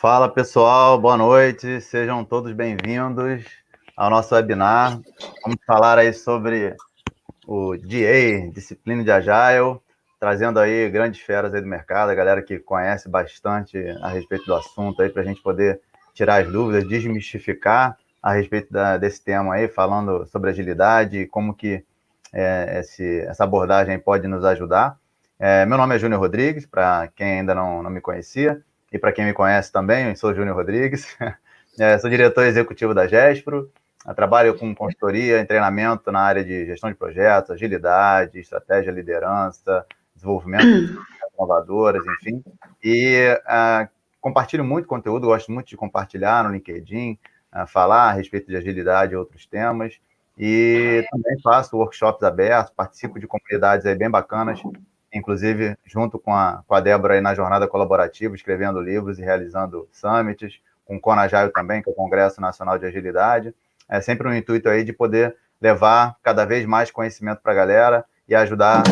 Fala pessoal, boa noite, sejam todos bem-vindos ao nosso webinar. Vamos falar aí sobre o DA, Disciplina de Agile, trazendo aí grandes feras aí do mercado, a galera que conhece bastante a respeito do assunto aí, para a gente poder tirar as dúvidas, desmistificar a respeito desse tema aí, falando sobre agilidade e como que essa abordagem pode nos ajudar. Meu nome é Júnior Rodrigues, para quem ainda não me conhecia, e para quem me conhece também, eu sou Júnior Rodrigues, sou diretor executivo da Gespro, trabalho com consultoria e treinamento na área de gestão de projetos, agilidade, estratégia, liderança, desenvolvimento de inovadoras, enfim, e compartilho muito conteúdo, gosto muito de compartilhar no LinkedIn, falar a respeito de agilidade e outros temas, e também faço workshops abertos, participo de comunidades aí bem bacanas, inclusive junto com a Débora aí na jornada colaborativa, escrevendo livros e realizando summits, com o CONAGILE também, que é o Congresso Nacional de Agilidade. É sempre um intuito aí de poder levar cada vez mais conhecimento para a galera e ajudar.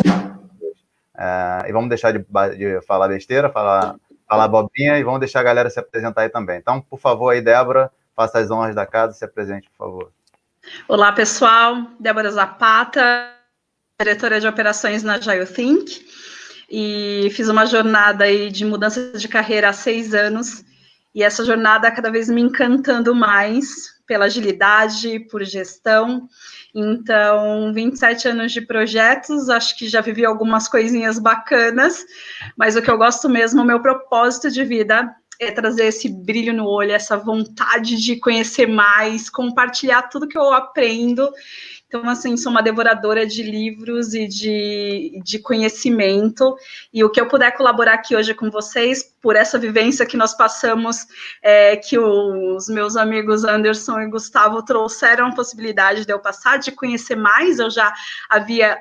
E vamos deixar de falar besteira, falar abobrinha, e vamos deixar a galera se apresentar aí também. Então, por favor, aí, Débora, faça as honras da casa, se apresente, por favor. Olá, pessoal. Débora Zapata, diretora de operações na Agile Think, e fiz uma jornada aí de mudança de carreira há 6 anos, e essa jornada cada vez me encantando mais pela agilidade, por gestão. Então, 27 anos de projetos, acho que já vivi algumas coisinhas bacanas, mas o que eu gosto mesmo, o meu propósito de vida é trazer esse brilho no olho, essa vontade de conhecer mais, compartilhar tudo que eu aprendo. Então, assim, sou uma devoradora de livros e de conhecimento, e o que eu puder colaborar aqui hoje com vocês, por essa vivência que nós passamos, que os meus amigos Anderson e Gustavo trouxeram a possibilidade de eu passar, de conhecer mais. Eu já havia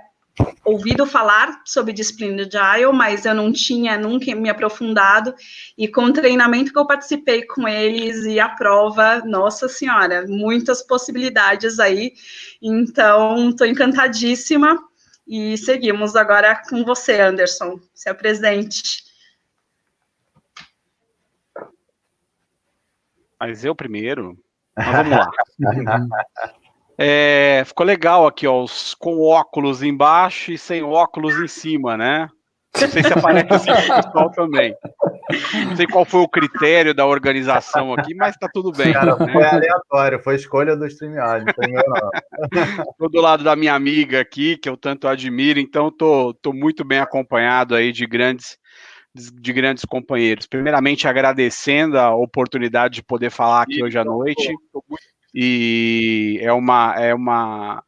ouvido falar sobre disciplina de Agile, mas eu não tinha nunca me aprofundado, e com o treinamento que eu participei com eles e a prova, nossa senhora, muitas possibilidades aí, então estou encantadíssima, e seguimos agora com você, Anderson, se apresente. Mas eu primeiro, mas vamos lá. Ficou legal aqui, ó, com óculos embaixo e sem óculos em cima, né? Não sei se aparece assim pro pessoal também. Não sei qual foi o critério da organização aqui, mas tá tudo bem. Cara, né? foi aleatório, foi escolha do StreamYard, não foi meu, não. Tô do lado da minha amiga aqui, que eu tanto admiro, então tô muito bem acompanhado aí de grandes companheiros. Primeiramente, agradecendo a oportunidade de poder falar aqui hoje à noite. E é uma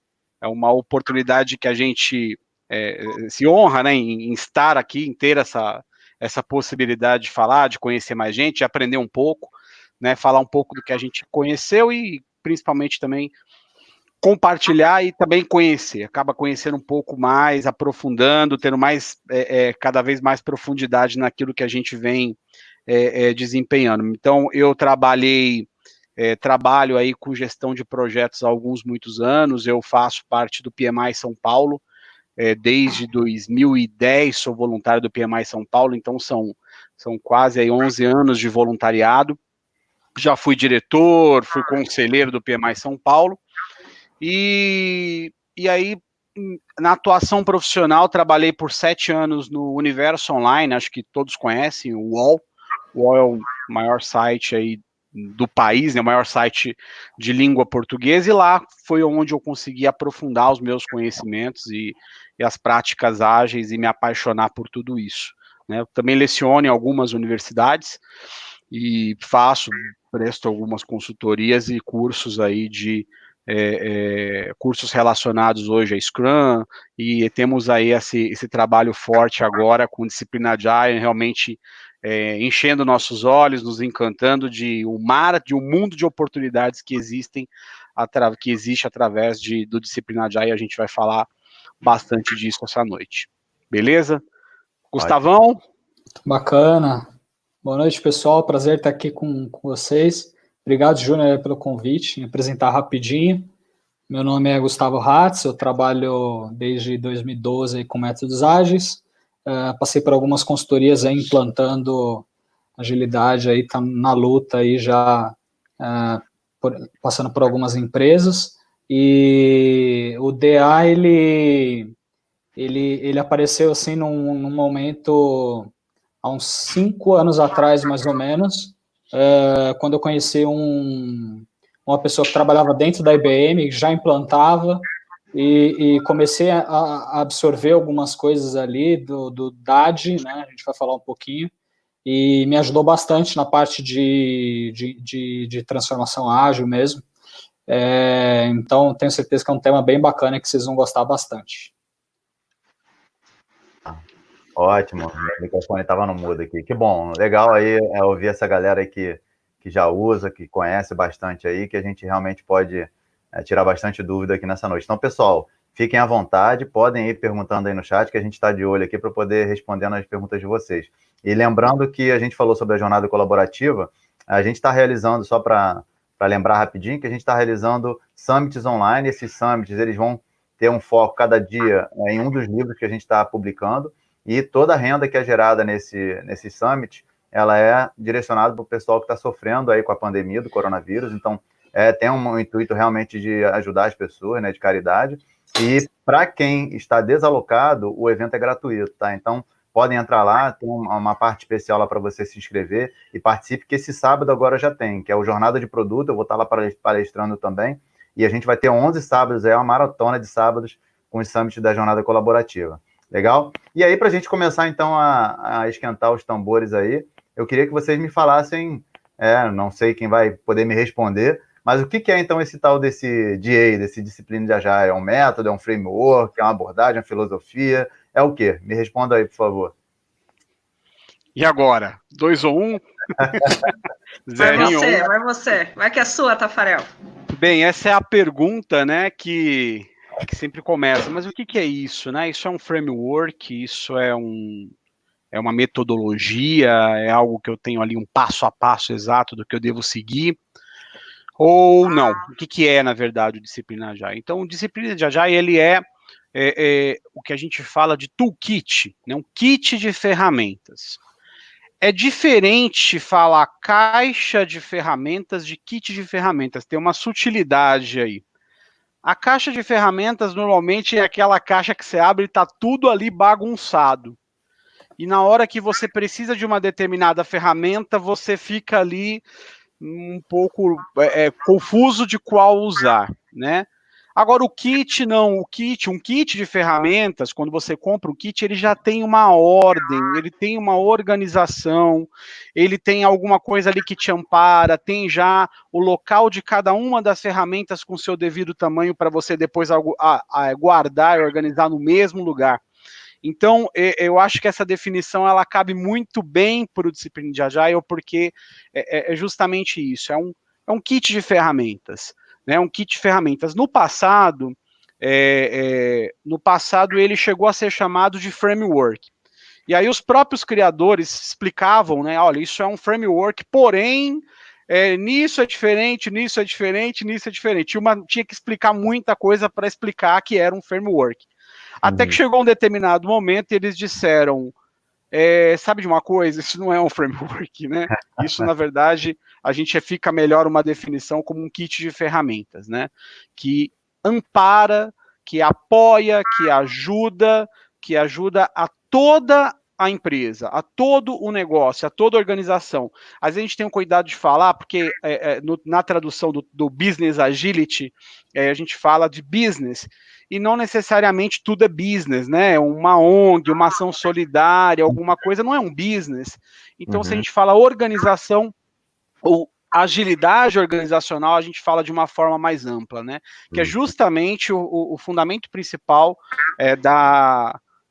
oportunidade que a gente se honra, né, em estar aqui, em ter essa possibilidade de falar, de conhecer mais gente, de aprender um pouco, né, falar um pouco do que a gente conheceu e principalmente também compartilhar e também conhecer, acaba conhecendo um pouco mais, aprofundando, tendo mais, cada vez mais profundidade naquilo que a gente vem desempenhando. Então, eu trabalho aí com gestão de projetos há muitos anos, eu faço parte do PMI São Paulo, desde 2010 sou voluntário do PMI São Paulo, então são quase aí 11 anos de voluntariado, já fui diretor, fui conselheiro do PMI São Paulo, e aí, na atuação profissional, trabalhei por 7 anos no Universo Online, acho que todos conhecem, o UOL. O UOL é o maior site aí do país, né, o maior site de língua portuguesa, e lá foi onde eu consegui aprofundar os meus conhecimentos e as práticas ágeis e me apaixonar por tudo isso. Né? Eu também leciono em algumas universidades e presto algumas consultorias e cursos aí cursos relacionados hoje a Scrum, e temos aí esse trabalho forte agora com disciplina Agile, realmente enchendo nossos olhos, nos encantando de um mundo de oportunidades que existe através do disciplina Agile, e a gente vai falar bastante disso essa noite. Beleza? Gustavão? Bacana. Boa noite, pessoal. Prazer estar aqui com vocês. Obrigado, Júnior, pelo convite. Me apresentar rapidinho. Meu nome é Gustavo Hatz, eu trabalho desde 2012 com métodos ágeis. Passei por algumas consultorias aí implantando agilidade, aí tá na luta aí já passando por algumas empresas. E o DA ele apareceu assim num momento há uns 5 anos atrás, mais ou menos, quando eu conheci uma pessoa que trabalhava dentro da IBM, que já implantava, e comecei a absorver algumas coisas ali do DAD, né, a gente vai falar um pouquinho, e me ajudou bastante na parte de transformação ágil mesmo. Então, tenho certeza que é um tema bem bacana que vocês vão gostar bastante. Ótimo, meu microfone estava no mudo aqui. Que bom, legal aí ouvir essa galera aí que já usa, que conhece bastante aí, que a gente realmente pode tirar bastante dúvida aqui nessa noite. Então, pessoal, fiquem à vontade, podem ir perguntando aí no chat, que a gente está de olho aqui para poder respondendo as perguntas de vocês. E lembrando que a gente falou sobre a jornada colaborativa, a gente está realizando, só para lembrar rapidinho, que a gente está realizando summits online. Esses summits, eles vão ter um foco cada dia em um dos livros que a gente está publicando, e toda a renda que é gerada nesse summit, ela é direcionada para o pessoal que está sofrendo aí com a pandemia do coronavírus. Então, tem um intuito realmente de ajudar as pessoas, né, de caridade. E para quem está desalocado, o evento é gratuito, tá? Então, podem entrar lá, tem uma parte especial lá para você se inscrever e participe, que esse sábado agora já tem, que é o Jornada de Produto. Eu vou estar lá palestrando também. E a gente vai ter 11 sábados, uma maratona de sábados com o summit da Jornada Colaborativa. Legal? E aí, para a gente começar, então, a esquentar os tambores aí, eu queria que vocês me falassem, não sei quem vai poder me responder, mas o que é, então, esse tal desse DA, desse disciplina de Agile? É um método, é um framework, é uma abordagem, é uma filosofia? É o quê? Me responda aí, por favor. E agora? 2 ou 1? Vai você. Vai que é sua, Tafarel. Bem, essa é a pergunta, né, que que sempre começa, mas o que é isso, né? Isso é um framework, isso é uma metodologia, é algo que eu tenho ali um passo a passo exato do que eu devo seguir, ou não? O que é, na verdade, o Disciplina Agile? Então, o Disciplina de Agile, ele é o que a gente fala de toolkit, né? Um kit de ferramentas. É diferente falar caixa de ferramentas de kit de ferramentas, tem uma sutilidade aí. A caixa de ferramentas normalmente é aquela caixa que você abre e está tudo ali bagunçado. E na hora que você precisa de uma determinada ferramenta, você fica ali um pouco confuso de qual usar, né? Agora o kit não, um kit de ferramentas, quando você compra o kit, ele já tem uma ordem, ele tem uma organização, ele tem alguma coisa ali que te ampara, tem já o local de cada uma das ferramentas com seu devido tamanho para você depois guardar e organizar no mesmo lugar. Então, eu acho que essa definição ela cabe muito bem para o Disciplina de Agile, porque é justamente isso, é um kit de ferramentas. Né, um kit de ferramentas. No passado, ele chegou a ser chamado de framework. E aí os próprios criadores explicavam, né, olha, isso é um framework, porém, nisso é diferente, nisso é diferente, nisso é diferente. Tinha que explicar muita coisa para explicar que era um framework. Até que chegou um determinado momento e eles disseram, sabe de uma coisa? Isso não é um framework, né? Isso, na verdade, a gente fica melhor uma definição como um kit de ferramentas, né? Que ampara, que apoia, que ajuda a toda a empresa, a todo o negócio, a toda a organização. Às vezes a gente tem um cuidado de falar, porque na tradução do Business Agility, a gente fala de business, e não necessariamente tudo é business, né? Uma ONG, uma ação solidária, alguma coisa, não é um business. Então, se a gente fala organização ou agilidade organizacional, a gente fala de uma forma mais ampla, né? Que é justamente o fundamento principal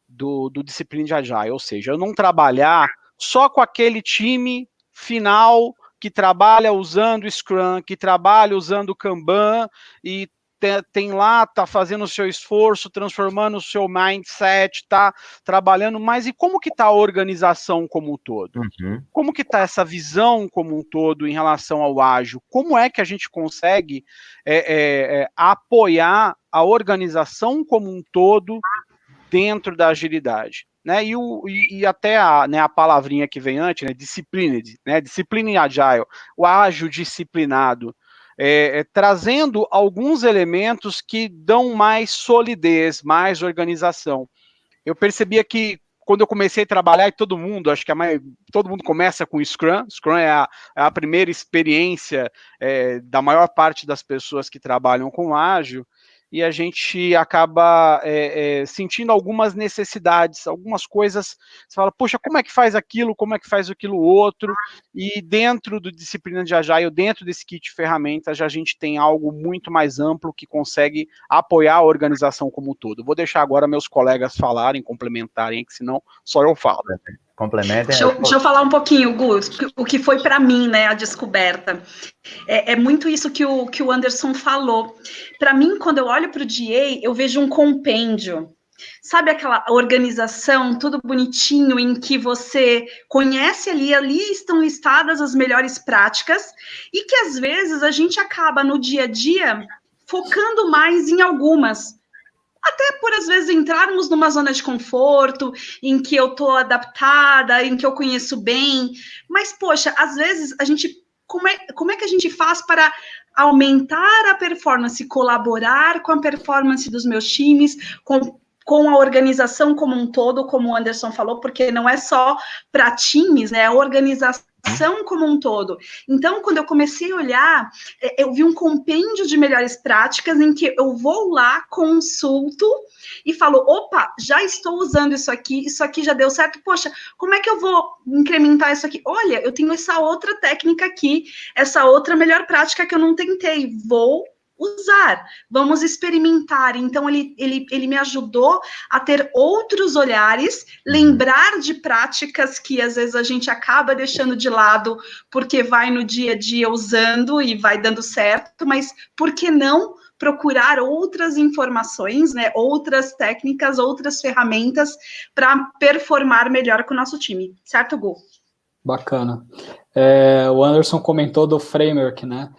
do Disciplina de Agile, ou seja, eu não trabalhar só com aquele time final que trabalha usando Scrum, que trabalha usando Kanban e tá fazendo o seu esforço, transformando o seu mindset, tá trabalhando, mas e como que tá a organização como um todo? Como que tá essa visão como um todo em relação ao ágil? Como é que a gente consegue apoiar a organização como um todo dentro da agilidade? Né? E até a palavrinha que vem antes, né, disciplined, né, discipline agile, o ágil disciplinado, trazendo alguns elementos que dão mais solidez, mais organização. Eu percebia que quando eu comecei a trabalhar, e todo mundo começa com Scrum. Scrum é a primeira experiência da maior parte das pessoas que trabalham com ágil, e a gente acaba sentindo algumas necessidades, algumas coisas, você fala, poxa, como é que faz aquilo outro, e dentro do Disciplina de Agile, dentro desse kit de ferramentas, a gente tem algo muito mais amplo que consegue apoiar a organização como um todo. Vou deixar agora meus colegas falarem, complementarem, que senão só eu falo. Complementem. Deixa eu falar um pouquinho, Gu, o que foi para mim, né, a descoberta. É muito isso que o Anderson falou. Para mim, quando eu olho para o DA, eu vejo um compêndio. Sabe aquela organização, tudo bonitinho, em que você conhece ali estão listadas as melhores práticas, e que às vezes a gente acaba no dia a dia focando mais em algumas. Até por, às vezes, entrarmos numa zona de conforto, em que eu estou adaptada, em que eu conheço bem. Mas, poxa, às vezes, a gente... Como é que a gente faz para aumentar a performance, colaborar com a performance dos meus times, com a organização como um todo, como o Anderson falou, porque não é só para times, né? É a organização como um todo. Então, quando eu comecei a olhar, eu vi um compêndio de melhores práticas em que eu vou lá, consulto e falo, opa, já estou usando isso aqui já deu certo, poxa, como é que eu vou incrementar isso aqui? Olha, eu tenho essa outra técnica aqui, essa outra melhor prática que eu não tentei, vou usar, vamos experimentar. Então, ele me ajudou a ter outros olhares, lembrar de práticas que às vezes a gente acaba deixando de lado porque vai no dia a dia usando e vai dando certo, mas por que não procurar outras informações, né, outras técnicas, outras ferramentas para performar melhor com o nosso time, certo, Gu? Bacana. O Anderson comentou do framework, né?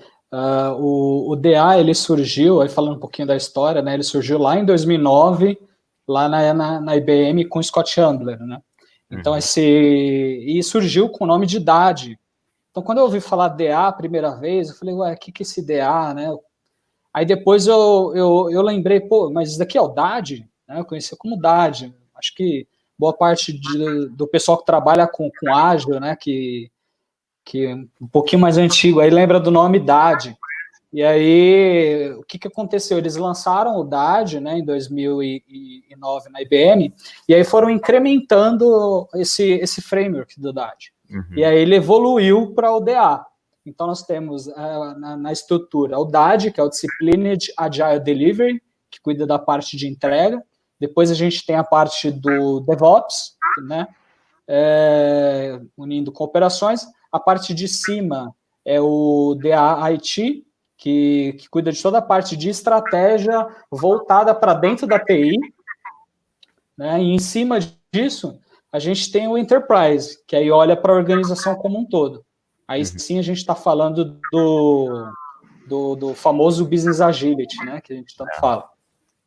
O DA, ele surgiu, aí falando um pouquinho da história, né? Ele surgiu lá em 2009, lá na IBM com Scott Chandler, né? Então, e surgiu com o nome de DAD. Então, quando eu ouvi falar DA a primeira vez, eu falei, ué, o que é esse DA, né? Aí depois eu lembrei, pô, mas isso daqui é o DAD? Né? Eu conhecia como DAD. Acho que boa parte do pessoal que trabalha com ágil, né, que é um pouquinho mais antigo, aí lembra do nome DAD. E aí, o que aconteceu? Eles lançaram o DAD, né, em 2009 na IBM, e aí foram incrementando esse framework do DAD. E aí ele evoluiu para o DA. Então, nós temos na estrutura o DAD, que é o Disciplined Agile Delivery, que cuida da parte de entrega. Depois a gente tem a parte do DevOps, né, unindo com operações. A parte de cima é o DA-IT, que cuida de toda a parte de estratégia voltada para dentro da TI. Né, e em cima disso, a gente tem o Enterprise, que aí olha para a organização como um todo. Aí sim a gente está falando do famoso Business Agility, né, que a gente tanto fala.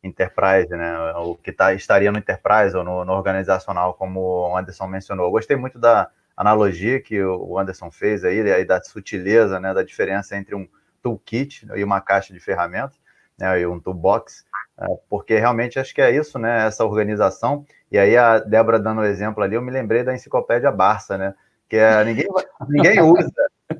Enterprise, né? O que estaria no Enterprise ou no organizacional, como o Anderson mencionou. Eu gostei muito da analogia que o Anderson fez aí da sutileza, né? Da diferença entre um toolkit e uma caixa de ferramentas, né? E um toolbox, porque realmente acho que é isso, né? Essa organização. E aí a Débora dando o exemplo ali, eu me lembrei da enciclopédia Barça, né? Que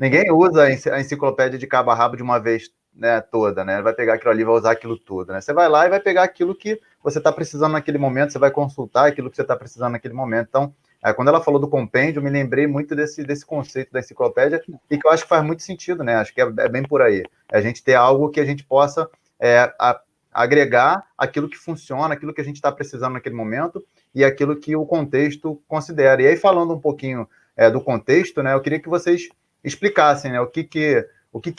ninguém usa a enciclopédia de cabo a rabo de uma vez, né, toda, né? Vai pegar aquilo ali e vai usar aquilo tudo, né? Você vai lá e vai pegar aquilo que você está precisando naquele momento, você vai consultar aquilo que você está precisando naquele momento. Então, quando ela falou do compêndio, eu me lembrei muito desse conceito da enciclopédia e que eu acho que faz muito sentido, né? Acho que é bem por aí. É a gente ter algo que a gente possa agregar aquilo que funciona, aquilo que a gente está precisando naquele momento e aquilo que o contexto considera. E aí, falando um pouquinho do contexto, né? Eu queria que vocês explicassem, né? O que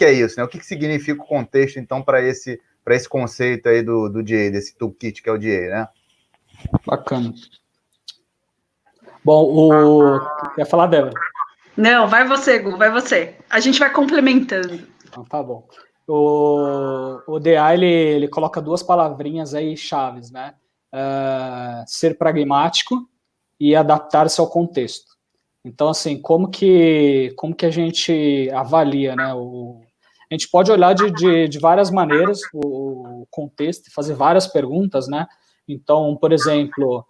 é isso, né? O que significa o contexto, então, para esse conceito aí do DA, desse toolkit que é o DA, né? Bacana. Bom, quer falar, Débora? Não, vai você, Gu, vai você. A gente vai complementando. Então, tá bom. O DA, ele coloca duas palavrinhas aí chaves, né? Ser pragmático e adaptar-se ao contexto. Então, assim, como que a gente avalia, né? A gente pode olhar de várias maneiras o contexto e fazer várias perguntas, né? Então, por exemplo,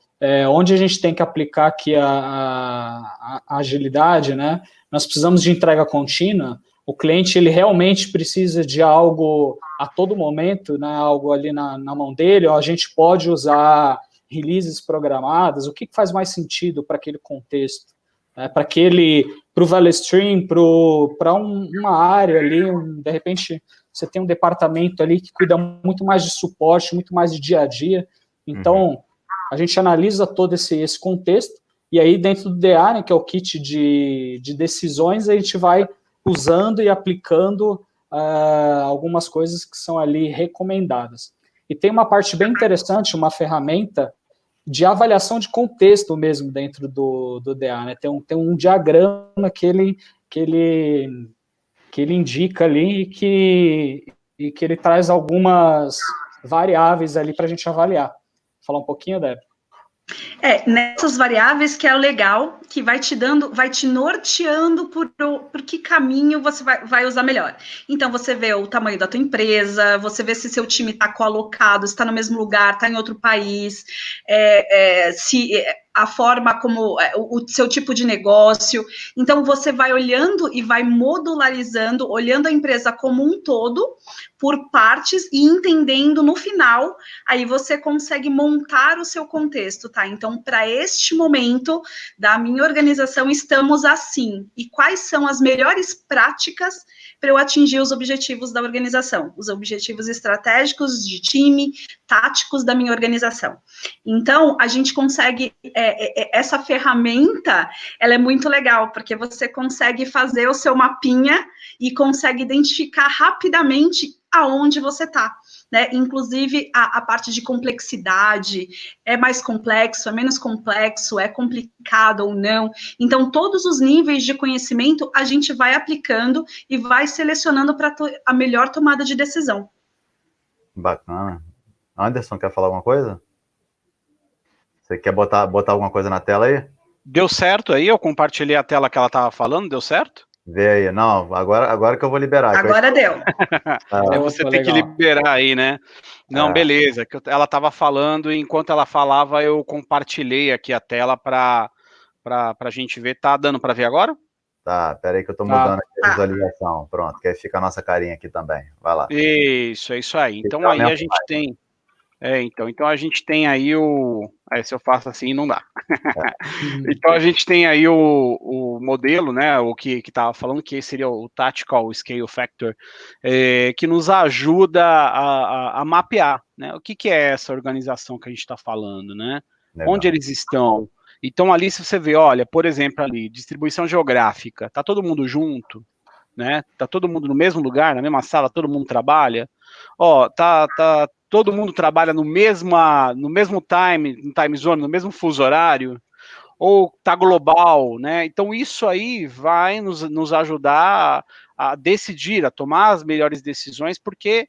onde a gente tem que aplicar aqui a agilidade, né? Nós precisamos de entrega contínua. O cliente, ele realmente precisa de algo a todo momento, né? Algo ali na mão dele, ou a gente pode usar releases programadas. O que faz mais sentido para aquele contexto? Para o Value Stream, para uma área ali, de repente você tem um departamento ali que cuida muito mais de suporte, muito mais de dia a dia. Então, a gente analisa todo esse contexto, e aí dentro do DA, né, que é o kit de decisões, a gente vai usando e aplicando algumas coisas que são ali recomendadas. E tem uma parte bem interessante, uma ferramenta de avaliação de contexto mesmo dentro do DA, né? Tem um diagrama que ele indica ali e que ele traz algumas variáveis ali para a gente avaliar. Falar um pouquinho, Débora? Nessas variáveis que é o legal, que vai te norteando por que caminho você vai usar melhor. Então, você vê o tamanho da tua empresa, você vê se seu time está coalocado, está no mesmo lugar, está em outro país, se a forma como o seu tipo de negócio. Então, você vai olhando e vai modularizando, olhando a empresa como um todo, por partes, e entendendo no final, aí você consegue montar o seu contexto, tá? Então, para este momento da minha organização, estamos assim. E quais são as melhores práticas para eu atingir os objetivos da organização? Os objetivos estratégicos de time, táticos da minha organização. Então, a gente consegue, essa ferramenta, ela é muito legal, porque você consegue fazer o seu mapinha e consegue identificar rapidamente aonde você está, né? Inclusive a parte de complexidade, é mais complexo, é menos complexo, é complicado ou não. Então, todos os níveis de conhecimento a gente vai aplicando e vai selecionando para a melhor tomada de decisão. Bacana. Anderson, quer falar alguma coisa? Você quer botar alguma coisa na tela aí? Deu certo aí? Eu compartilhei a tela que ela estava falando, deu certo? Vê aí. Não, agora que eu vou liberar. Agora deu. Você tem que liberar aí, né? Não, beleza. Ela estava falando e enquanto ela falava, eu compartilhei aqui a tela para a gente ver. Tá dando para ver agora? Tá, peraí que eu tô mudando aqui a visualização. Pronto, que aí fica a nossa carinha aqui também. Vai lá. Isso, é isso aí. Então aí a gente tem... então a gente tem aí se eu faço assim, não dá. Então a gente tem aí o modelo, né, o que estava falando, que seria o Tactical Scale Factor, que nos ajuda a mapear, né, o que é essa organização que a gente está falando, né, legal. Onde eles estão. Então ali se você vê, olha, por exemplo ali, distribuição geográfica, tá todo mundo junto, né, tá todo mundo no mesmo lugar, na mesma sala, todo mundo trabalha, todo mundo trabalha no mesmo time zone, no mesmo fuso horário, ou tá global, né? Então isso aí vai nos ajudar a decidir, a tomar as melhores decisões, porque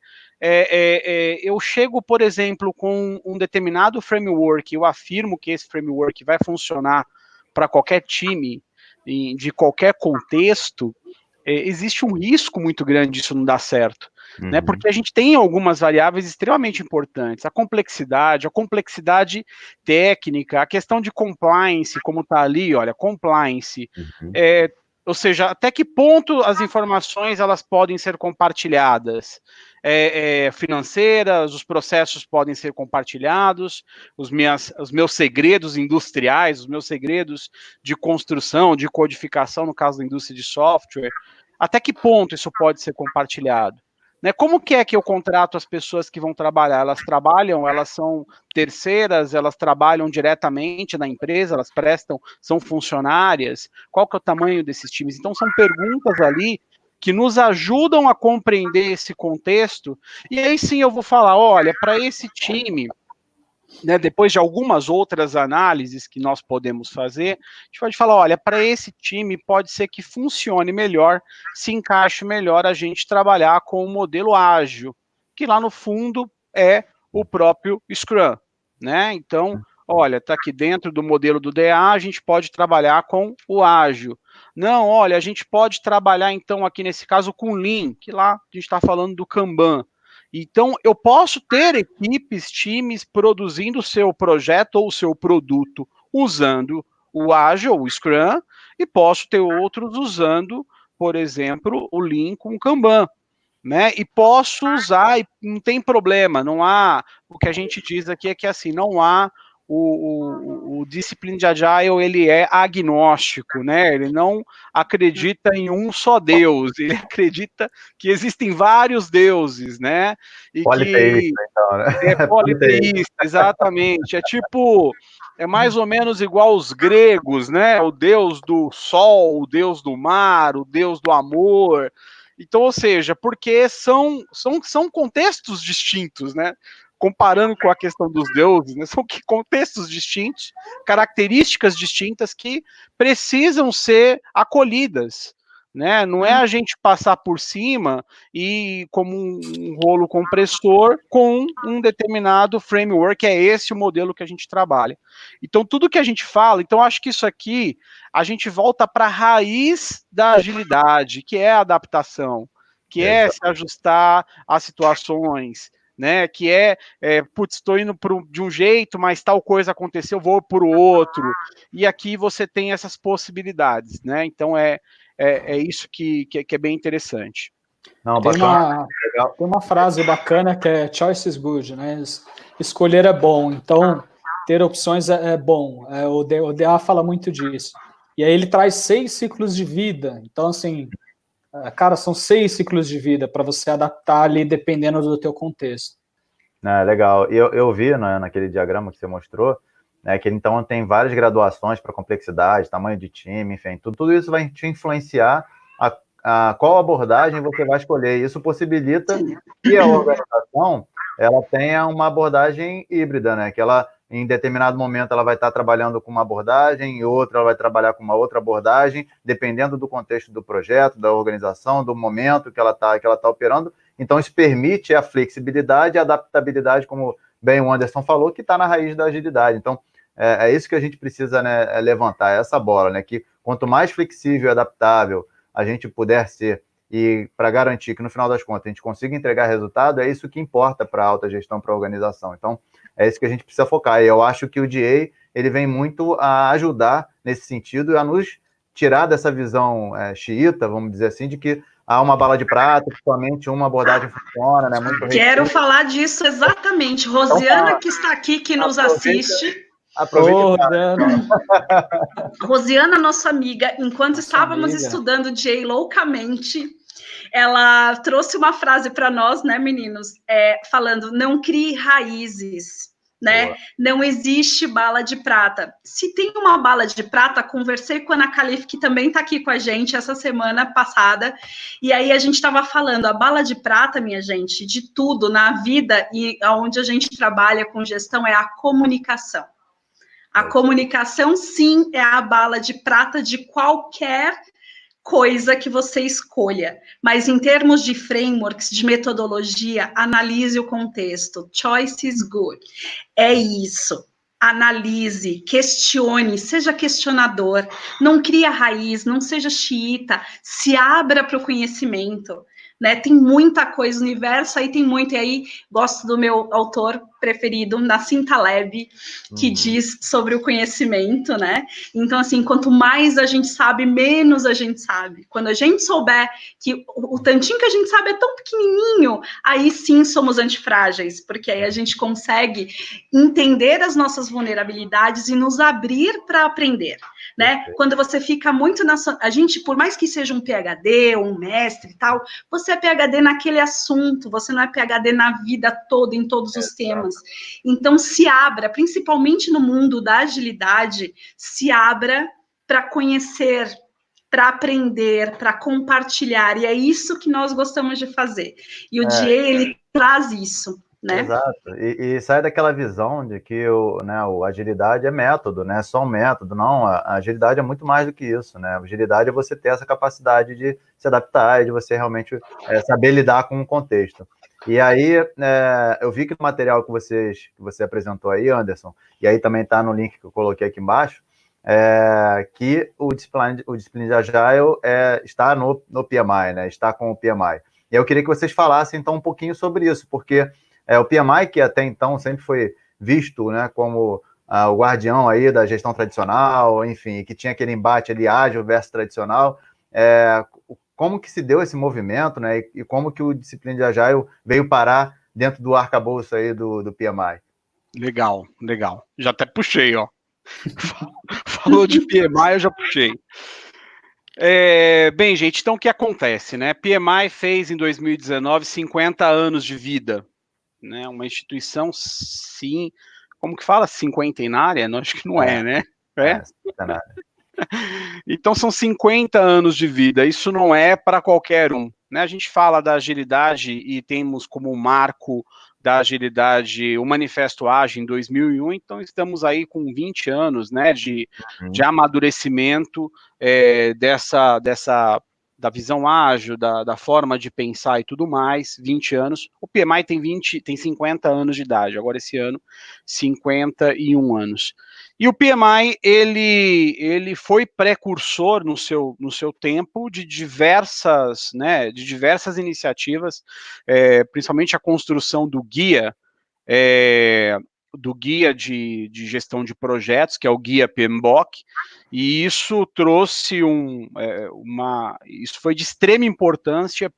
eu chego, por exemplo, com um determinado framework, eu afirmo que esse framework vai funcionar para qualquer time, de qualquer contexto, existe um risco muito grande disso não dar certo. Né, porque a gente tem algumas variáveis extremamente importantes, a complexidade técnica, a questão de compliance, como está ali, olha, compliance, ou seja, até que ponto as informações elas podem ser compartilhadas, financeiras, os processos podem ser compartilhados, os meus segredos industriais, os meus segredos de construção, de codificação, no caso da indústria de software, até que ponto isso pode ser compartilhado? Né, como que é que eu contrato as pessoas que vão trabalhar? Elas são terceiras, elas trabalham diretamente na empresa, elas são funcionárias? Qual que é o tamanho desses times? Então, são perguntas ali que nos ajudam a compreender esse contexto, e aí sim eu vou falar, olha, para esse time, né, depois de algumas outras análises que nós podemos fazer, a gente pode falar, olha, para esse time pode ser que funcione melhor, se encaixe melhor a gente trabalhar com o modelo ágil, que lá no fundo é o próprio Scrum, né? Então, olha, está aqui dentro do modelo do DA, a gente pode trabalhar com o ágil. Não, olha, a gente pode trabalhar então aqui nesse caso com Lean, que lá a gente está falando do Kanban. Então, eu posso ter equipes, times produzindo o seu projeto ou o seu produto usando o Agile, o Scrum, e posso ter outros usando, por exemplo, o Lean com o Kanban, né? E posso usar, e não tem problema, não há, o que a gente diz aqui é que assim, não há o discipline de Agile, ele é agnóstico, né? Ele não acredita em um só Deus, ele acredita que existem vários deuses, né? E politeísta, então, né? É politeísta, exatamente. É mais ou menos igual os gregos, né? O deus do sol, o deus do mar, o deus do amor. Então, ou seja, porque são contextos distintos, né? Comparando com a questão dos deuses, né? São contextos distintos, características distintas que precisam ser acolhidas, né? Não é a gente passar por cima e como um rolo compressor com um determinado framework, é esse o modelo que a gente trabalha. Então, tudo que a gente fala, então acho que isso aqui, a gente volta para a raiz da agilidade, que é a adaptação, que é se ajustar às situações, né, que putz, estou indo de um jeito, mas tal coisa aconteceu, vou para o outro, e aqui você tem essas possibilidades, né, então é isso que é bem interessante. Não, tem uma frase bacana que é choice is good, né, escolher é bom, então ter opções é bom, o DA fala muito disso, e aí ele traz 6 ciclos de vida, então assim, cara, são 6 ciclos de vida para você adaptar ali dependendo do teu contexto. Legal. E eu vi, né, naquele diagrama que você mostrou, né, que então tem várias graduações para complexidade, tamanho de time, enfim, tudo isso vai te influenciar qual abordagem você vai escolher. Isso possibilita que a organização ela tenha uma abordagem híbrida, né? Que ela, em determinado momento, ela vai estar trabalhando com uma abordagem, em outra ela vai trabalhar com uma outra abordagem, dependendo do contexto do projeto, da organização, do momento que ela tá operando. Então, isso permite a flexibilidade e a adaptabilidade, como bem o Anderson falou, que está na raiz da agilidade. Então, é isso que a gente precisa, né, levantar, essa bola, né? Que quanto mais flexível e adaptável a gente puder ser, e para garantir que, no final das contas, a gente consiga entregar resultado, é isso que importa para a alta gestão, para a organização. Então, é isso que a gente precisa focar. E eu acho que o DA, ele vem muito a ajudar nesse sentido, a nos tirar dessa visão xiita, vamos dizer assim, de que há uma bala de prata, que somente uma abordagem funciona, né? Muito Quero falar disso exatamente. Rosiana, então, que está aqui, que nos assiste. Aproveita. Rosiana, nossa amiga, enquanto estávamos estudando DA loucamente, ela trouxe uma frase para nós, né, meninos? Falando, não crie raízes, né? Boa. Não existe bala de prata. Se tem uma bala de prata, conversei com a Ana Calif, que também está aqui com a gente essa semana passada, e aí a gente estava falando, a bala de prata, minha gente, de tudo na vida e onde a gente trabalha com gestão é a comunicação. A comunicação, sim, é a bala de prata de qualquer coisa que você escolha. Mas em termos de frameworks, de metodologia, analise o contexto. Choice is good. É isso. Analise, questione, seja questionador. Não cria raiz, não seja xiita. Se abra para o conhecimento. Né? Tem muita coisa, o universo aí tem muito, e aí gosto do meu autor preferido, Nassim Taleb, que diz sobre o conhecimento, né? Então, assim, quanto mais a gente sabe, menos a gente sabe. Quando a gente souber que o tantinho que a gente sabe é tão pequenininho, aí sim somos antifrágeis, porque aí a gente consegue entender as nossas vulnerabilidades e nos abrir para aprender. Né? Quando você fica muito na sua... A gente, por mais que seja um PhD ou um mestre e tal, você é PhD naquele assunto, você não é PhD na vida toda, em todos os temas. Então, se abra, principalmente no mundo da agilidade, se abra para conhecer, para aprender, para compartilhar, e é isso que nós gostamos de fazer. E o DA, ele traz isso. Né? Exato, e sai daquela visão de que o agilidade é método, né? Só um método. Não, a agilidade é muito mais do que isso, né? A agilidade é você ter essa capacidade de se adaptar e de você realmente saber lidar com o contexto. E aí, eu vi que no material que você apresentou aí, Anderson, e aí também está no link que eu coloquei aqui embaixo, que o Discipline de Agile está no PMI, né? Está com o PMI. E eu queria que vocês falassem, então, um pouquinho sobre isso, porque o PMI, que até então sempre foi visto, né, como o guardião aí da gestão tradicional, enfim, que tinha aquele embate ali ágil versus tradicional, como que se deu esse movimento, né, e como que o Discipline de Agile veio parar dentro do arcabouço aí do PMI? Legal. Já até puxei, ó. Falou de PMI, eu já puxei. Bem, gente, então o que acontece, né? PMI fez em 2019 50 anos de vida. Né, uma instituição, sim, como que fala? Cinquentenária? Não, acho que não né? Cinquentenária. Então, são 50 anos de vida, isso não é para qualquer um. Né? A gente fala da agilidade e temos como marco da agilidade o Manifesto Ágil em 2001, então estamos aí com 20 anos, né, de amadurecimento da visão ágil, da forma de pensar e tudo mais, 20 anos. O PMI tem 50 anos de idade, agora esse ano, 51 anos. E o PMI, ele foi precursor no seu tempo de diversas iniciativas, principalmente a construção do guia, de gestão de projetos, que é o guia PMBOK, e isso trouxe isso foi de extrema importância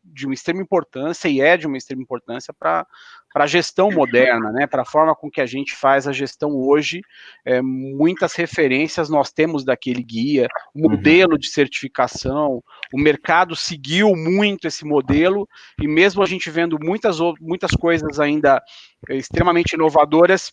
para a gestão moderna, né, para a forma com que a gente faz a gestão hoje. Muitas referências nós temos daquele guia, modelo de certificação, o mercado seguiu muito esse modelo, e mesmo a gente vendo muitas coisas ainda extremamente inovadoras,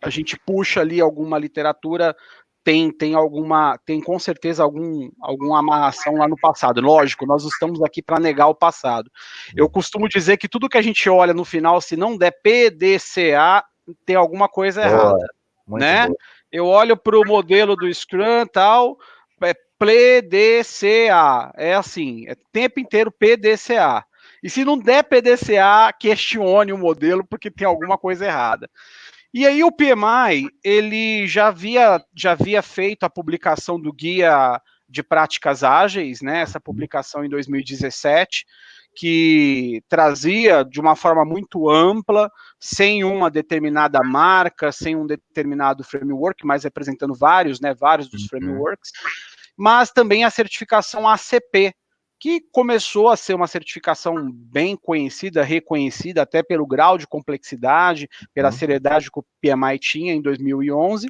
a gente puxa ali alguma literatura tem com certeza alguma amarração lá no passado. Lógico, nós estamos aqui para negar o passado. Eu costumo dizer que tudo que a gente olha no final, se não der PDCA, tem alguma coisa errada, né? Boa. Eu olho para o modelo do Scrum tal, PDCA, é assim, é tempo inteiro PDCA. E se não der PDCA, questione o modelo, porque tem alguma coisa errada. E aí o PMI, ele já havia feito a publicação do Guia de Práticas Ágeis, né, essa publicação em 2017, que trazia de uma forma muito ampla, sem uma determinada marca, sem um determinado framework, mas representando vários dos frameworks, mas também a certificação ACP, que começou a ser uma certificação bem conhecida, reconhecida até pelo grau de complexidade, pela seriedade que o PMI tinha em 2011,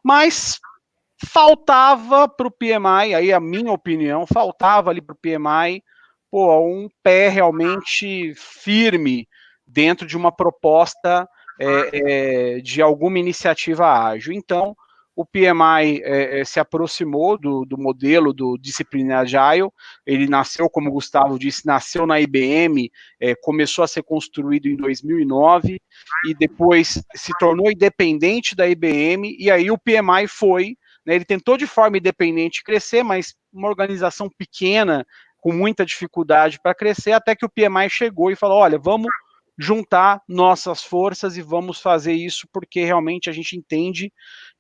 mas faltava para o PMI, aí a minha opinião, faltava ali para o PMI, um pé realmente firme dentro de uma proposta de alguma iniciativa ágil. Então, o PMI se aproximou do modelo do Discipline Agile, ele nasceu, como o Gustavo disse, nasceu na IBM, começou a ser construído em 2009, e depois se tornou independente da IBM, e aí o PMI foi, né, ele tentou de forma independente crescer, mas uma organização pequena, com muita dificuldade para crescer, até que o PMI chegou e falou, olha, vamos juntar nossas forças e vamos fazer isso porque realmente a gente entende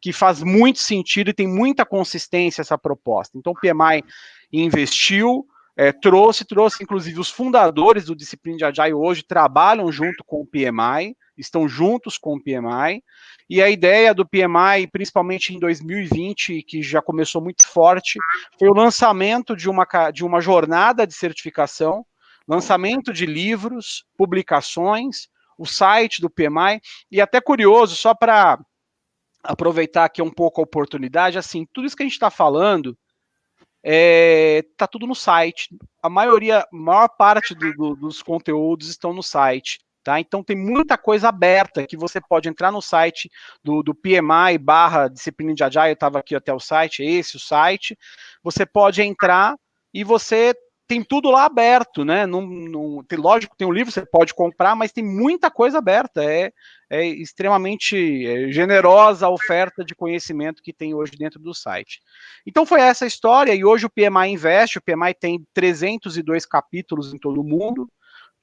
que faz muito sentido e tem muita consistência essa proposta. Então o PMI investiu, trouxe inclusive os fundadores do Discipline de Agile hoje trabalham junto com o PMI, estão juntos com o PMI, e a ideia do PMI, principalmente em 2020, que já começou muito forte, foi o lançamento de uma jornada de certificação, lançamento de livros, publicações, o site do PMI, e até curioso, só para aproveitar aqui um pouco a oportunidade, assim, tudo isso que a gente está falando está tudo no site. A maior parte dos conteúdos estão no site, tá? Então tem muita coisa aberta que você pode entrar no site do PMI/Disciplina de Agile, eu estava aqui até o site, o site, você pode entrar e você tem tudo lá aberto, né? Lógico, tem um livro, você pode comprar, mas tem muita coisa aberta. É extremamente generosa a oferta de conhecimento que tem hoje dentro do site. Então foi essa a história, e hoje o PMI investe, o PMI tem 302 capítulos em todo o mundo, o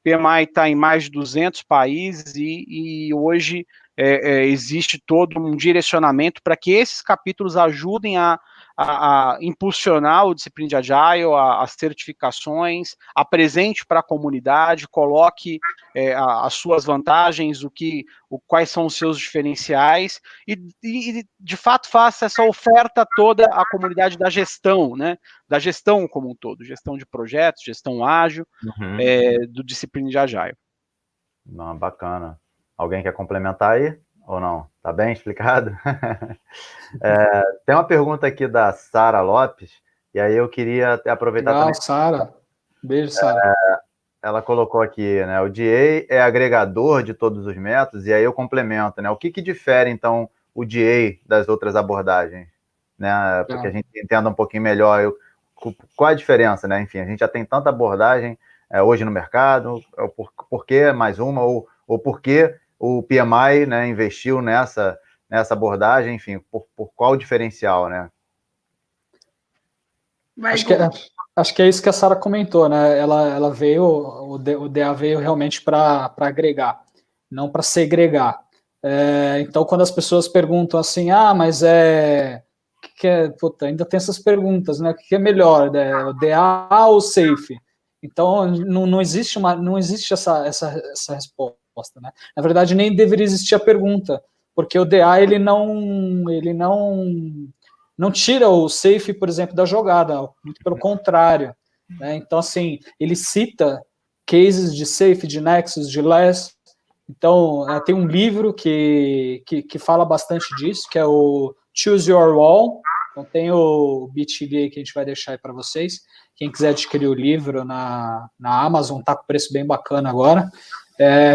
PMI está em mais de 200 países, e hoje existe todo um direcionamento para que esses capítulos ajudem a impulsionar o Discipline de Agile, as certificações, apresente para a comunidade, coloque as suas vantagens, quais são os seus diferenciais, e de fato faça essa oferta toda à comunidade da gestão, né? Da gestão como um todo, gestão de projetos, gestão ágil, do Discipline de Agile. Não, bacana. Alguém quer complementar aí? Ou não? Tá bem explicado? Tem uma pergunta aqui da Sara Lopes, e aí eu queria até aproveitar também. Sara. Beijo, Sara. Ela colocou aqui, né? O DA é agregador de todos os métodos, e aí eu complemento, né? O que difere, então, o DA das outras abordagens? Né? Porque a gente entenda um pouquinho melhor qual a diferença, né? Enfim, a gente já tem tanta abordagem hoje no mercado, por que mais uma, ou por que o PMI, né, investiu nessa abordagem, enfim, por qual o diferencial, né? Acho que é isso que a Sara comentou, né? Ela veio, o DA veio realmente para agregar, não para segregar. Então, quando as pessoas perguntam assim, mas ainda tem essas perguntas, né? O que é melhor, o DA ou o SAFe? Então, não existe essa resposta, né? Na verdade, nem deveria existir a pergunta, porque o DA ele não tira o SAFe, por exemplo, da jogada, muito pelo contrário, né? Então, assim, ele cita cases de SAFe, de Nexus, de LeSS. Então, tem um livro que fala bastante disso, que é o Choose Your Wall. Então, tem o bit.ly que a gente vai deixar aí para vocês. Quem quiser adquirir o livro na Amazon, está com preço bem bacana agora,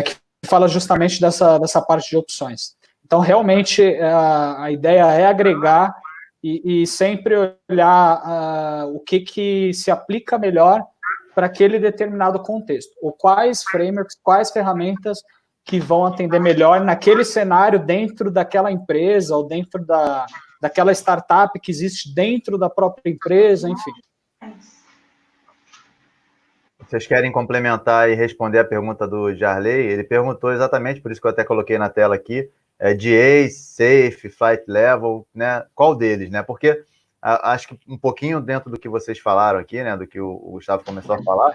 que fala justamente dessa parte de opções. Então, realmente, a ideia é agregar e sempre olhar o que se aplica melhor para aquele determinado contexto, ou quais frameworks, quais ferramentas que vão atender melhor naquele cenário dentro daquela empresa ou dentro daquela startup que existe dentro da própria empresa, enfim. Vocês querem complementar e responder a pergunta do Jarley? Ele perguntou exatamente, por isso que eu até coloquei na tela aqui, DA, Safe, Flight Level, né? Qual deles, né? Porque acho que um pouquinho dentro do que vocês falaram aqui, né? Do que o Gustavo começou a falar,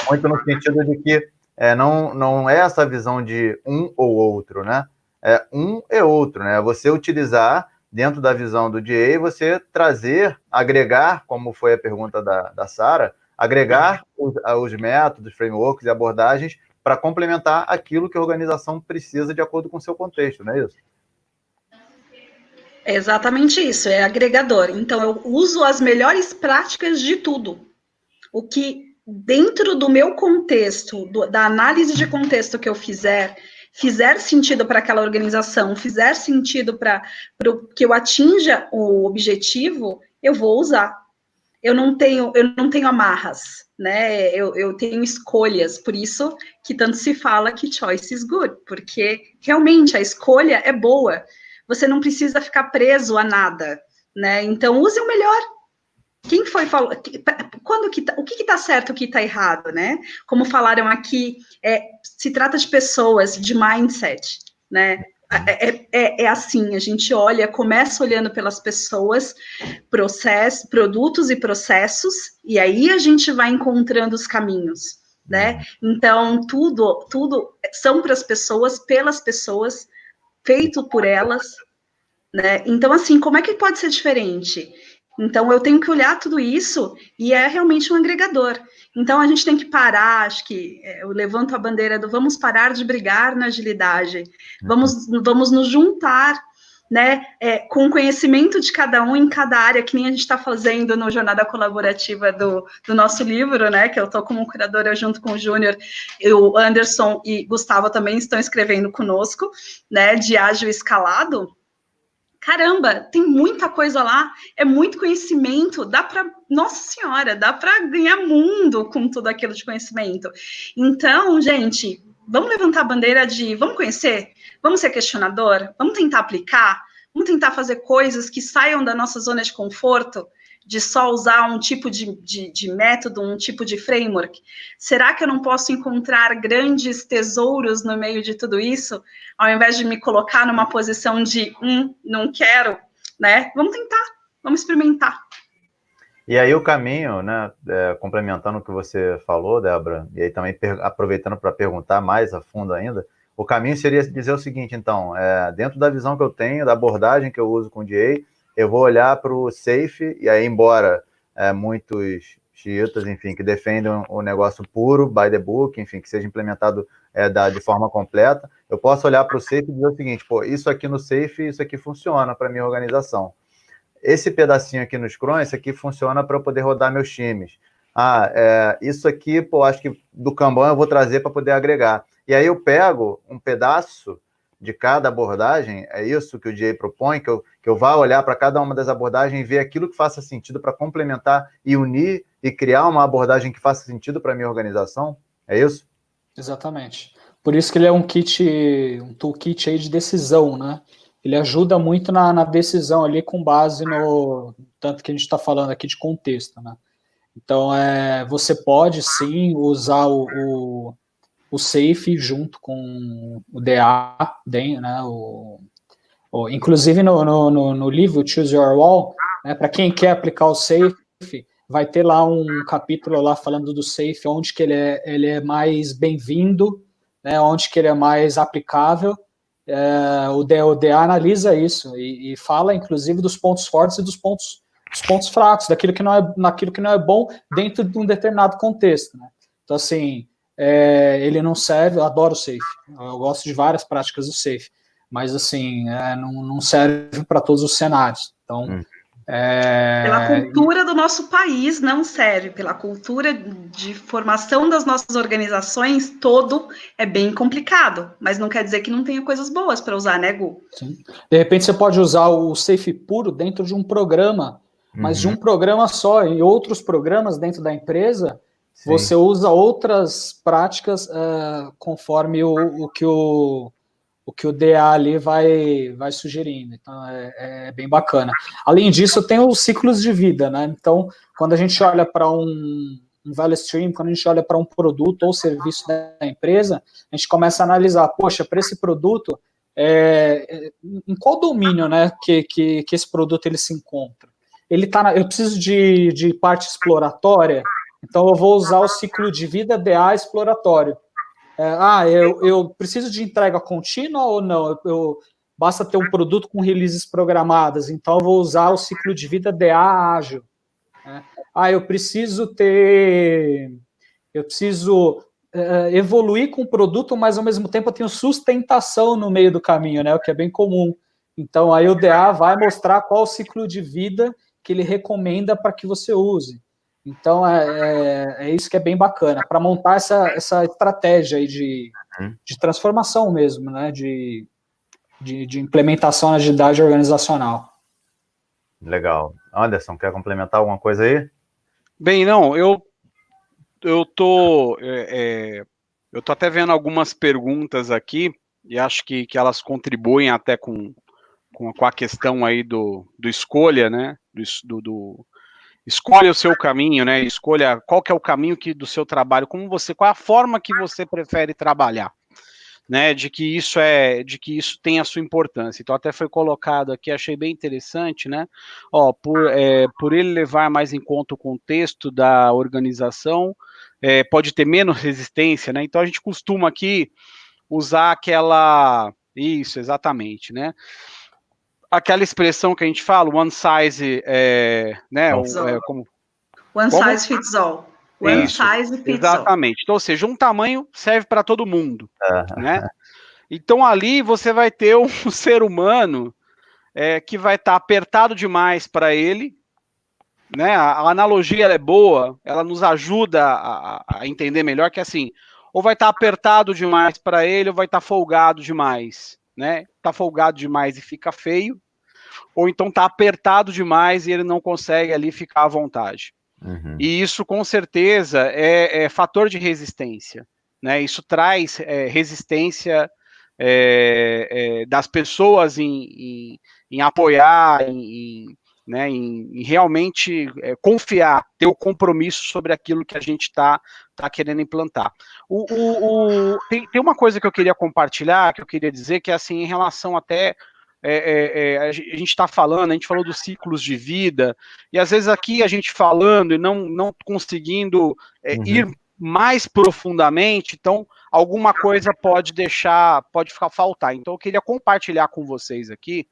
muito no sentido de que não é essa visão de um ou outro, né? É um e outro, né? Você utilizar dentro da visão do DA, você trazer, agregar, como foi a pergunta da Sara, agregar os métodos, frameworks e abordagens para complementar aquilo que a organização precisa de acordo com o seu contexto, não é isso? É exatamente isso, é agregador. Então, eu uso as melhores práticas de tudo. O que, dentro do meu contexto, da análise de contexto que eu fizer sentido para aquela organização, fizer sentido para que eu atinja o objetivo, eu vou usar. Eu não tenho amarras, né? Eu tenho escolhas, por isso que tanto se fala que choice is good, porque realmente a escolha é boa. Você não precisa ficar preso a nada, né? Então use o melhor. Quem foi falou? O que está certo, o que está errado, né? Como falaram aqui, se trata de pessoas, de mindset, né? É assim, a gente começa olhando pelas pessoas, produtos e processos, e aí a gente vai encontrando os caminhos, né? Então, tudo são para as pessoas, pelas pessoas, feito por elas, né? Então, assim, como é que pode ser diferente? Então, eu tenho que olhar tudo isso e é realmente um agregador. Então, a gente tem que parar, acho que eu levanto a bandeira do vamos parar de brigar na agilidade, vamos nos juntar, né, com o conhecimento de cada um em cada área, que nem a gente está fazendo no Jornada Colaborativa do nosso livro, né, que eu estou como curadora junto com o Júnior, o Anderson e Gustavo também estão escrevendo conosco, né, de ágil escalado. Caramba, tem muita coisa lá, é muito conhecimento, nossa senhora, dá para ganhar mundo com tudo aquilo de conhecimento. Então, gente, vamos levantar a bandeira vamos conhecer, vamos ser questionador, vamos tentar aplicar, vamos tentar fazer coisas que saiam da nossa zona de conforto, de só usar um tipo de método, um tipo de framework. Será que eu não posso encontrar grandes tesouros no meio de tudo isso, ao invés de me colocar numa posição de não quero, né? Vamos tentar, vamos experimentar. E aí o caminho, né, complementando o que você falou, Débora, e aí também aproveitando para perguntar mais a fundo ainda, o caminho seria dizer o seguinte, então, dentro da visão que eu tenho, da abordagem que eu uso com o DA, eu vou olhar para o SAFe, e aí, embora muitos xiitas, enfim, que defendem o negócio puro, by the book, enfim, que seja implementado de forma completa, eu posso olhar para o SAFe e dizer o seguinte, pô, isso aqui no SAFe, isso aqui funciona para a minha organização. Esse pedacinho aqui no Scrum, isso aqui funciona para eu poder rodar meus times. Isso aqui, pô, acho que do Kanban eu vou trazer para poder agregar. E aí eu pego um pedaço de cada abordagem, é isso que o DA propõe, que eu vá olhar para cada uma das abordagens e ver aquilo que faça sentido para complementar e unir e criar uma abordagem que faça sentido para a minha organização? É isso? Exatamente. Por isso que ele é um toolkit aí de decisão, né? Ele ajuda muito na decisão ali com base no tanto que a gente está falando aqui de contexto, né? Então, você pode sim usar o SAFe junto com o DA, né? Inclusive no livro Choose Your Wall, né, para quem quer aplicar o SAFe, vai ter lá um capítulo lá falando do SAFe, onde que ele é mais bem-vindo, né, onde que ele é mais aplicável. O DA analisa isso e fala, inclusive, dos pontos fortes e dos pontos fracos, daquilo que não é bom dentro de um determinado contexto, né? Então, assim, ele não serve, eu adoro o SAFe, eu gosto de várias práticas do SAFe, mas, assim, não serve para todos os cenários. Então, Pela cultura do nosso país não serve, pela cultura de formação das nossas organizações, todo é bem complicado, mas não quer dizer que não tenha coisas boas para usar, né, Gu? Sim. De repente você pode usar o Safe puro dentro de um programa, mas de um programa só. Em outros programas dentro da empresa, sim, você usa outras práticas conforme o que o DA ali vai sugerindo. Então, é bem bacana. Além disso, tem os ciclos de vida, né? Então, quando a gente olha para um value stream, quando a gente olha para um produto ou serviço da empresa, a gente começa a analisar, poxa, para esse produto, em qual domínio, né, que esse produto ele se encontra? Eu preciso de parte exploratória, então eu vou usar o ciclo de vida DA exploratório. Eu preciso de entrega contínua ou não? Basta ter um produto com releases programadas, então eu vou usar o ciclo de vida DA ágil. Né? Eu preciso evoluir com o produto, mas ao mesmo tempo eu tenho sustentação no meio do caminho, né? O que é bem comum. Então aí o DA vai mostrar qual o ciclo de vida que ele recomenda para que você use. Então, é isso que é bem bacana, para montar essa estratégia aí de transformação mesmo, né, de implementação na agilidade organizacional. Legal. Anderson, quer complementar alguma coisa aí? Bem, não, eu tô até vendo algumas perguntas aqui, e acho que elas contribuem até com a questão aí do escolha, né, escolha o seu caminho, né? Escolha qual que é o caminho do seu trabalho, qual é a forma que você prefere trabalhar, né? De que isso tem a sua importância. Então até foi colocado aqui, achei bem interessante, né? Por ele levar mais em conta o contexto da organização, pode ter menos resistência, né? Então a gente costuma aqui usar isso, exatamente, né? Aquela expressão que a gente fala, one size, né? One size fits all. One size fits exatamente. all. Então, ou seja, um tamanho serve para todo mundo, né? Então, ali você vai ter um ser humano que vai estar apertado demais para ele, né? A analogia ela é boa, ela nos ajuda a entender melhor que assim, ou vai estar apertado demais para ele, ou vai estar folgado demais, né? Tá folgado demais e fica feio, ou então tá apertado demais e ele não consegue ali ficar à vontade. E isso, com certeza, é fator de resistência, né? Isso traz resistência das pessoas em apoiar, né, em realmente confiar, ter o compromisso sobre aquilo que a gente está querendo implantar. Tem uma coisa que eu queria compartilhar, que eu queria dizer, que é assim, em relação até a gente está falando, a gente falou dos ciclos de vida, e às vezes aqui a gente falando e não conseguindo ir mais profundamente, então alguma coisa pode ficar faltar. Então eu queria compartilhar com vocês aqui,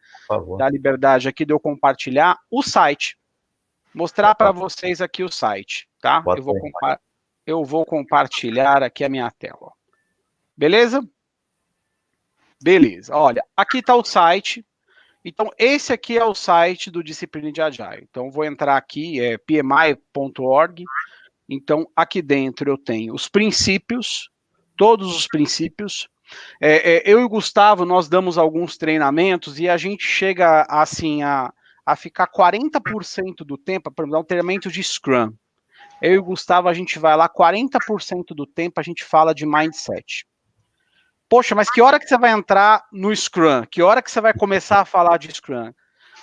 dar liberdade aqui de eu compartilhar o site, mostrar para vocês aqui o site, tá? Eu vou compartilhar aqui a minha tela. Beleza? Beleza, olha, aqui está o site. Então, esse aqui é o site do Disciplina de Agile. Então, vou entrar aqui, pmi.org. Então, aqui dentro eu tenho os princípios, todos os princípios. Eu e o Gustavo, nós damos alguns treinamentos e a gente chega, assim, a ficar 40% do tempo, para dar um treinamento de Scrum. Eu e o Gustavo, a gente vai lá, 40% do tempo a gente fala de mindset. Poxa, mas que hora que você vai entrar no Scrum? Que hora que você vai começar a falar de Scrum?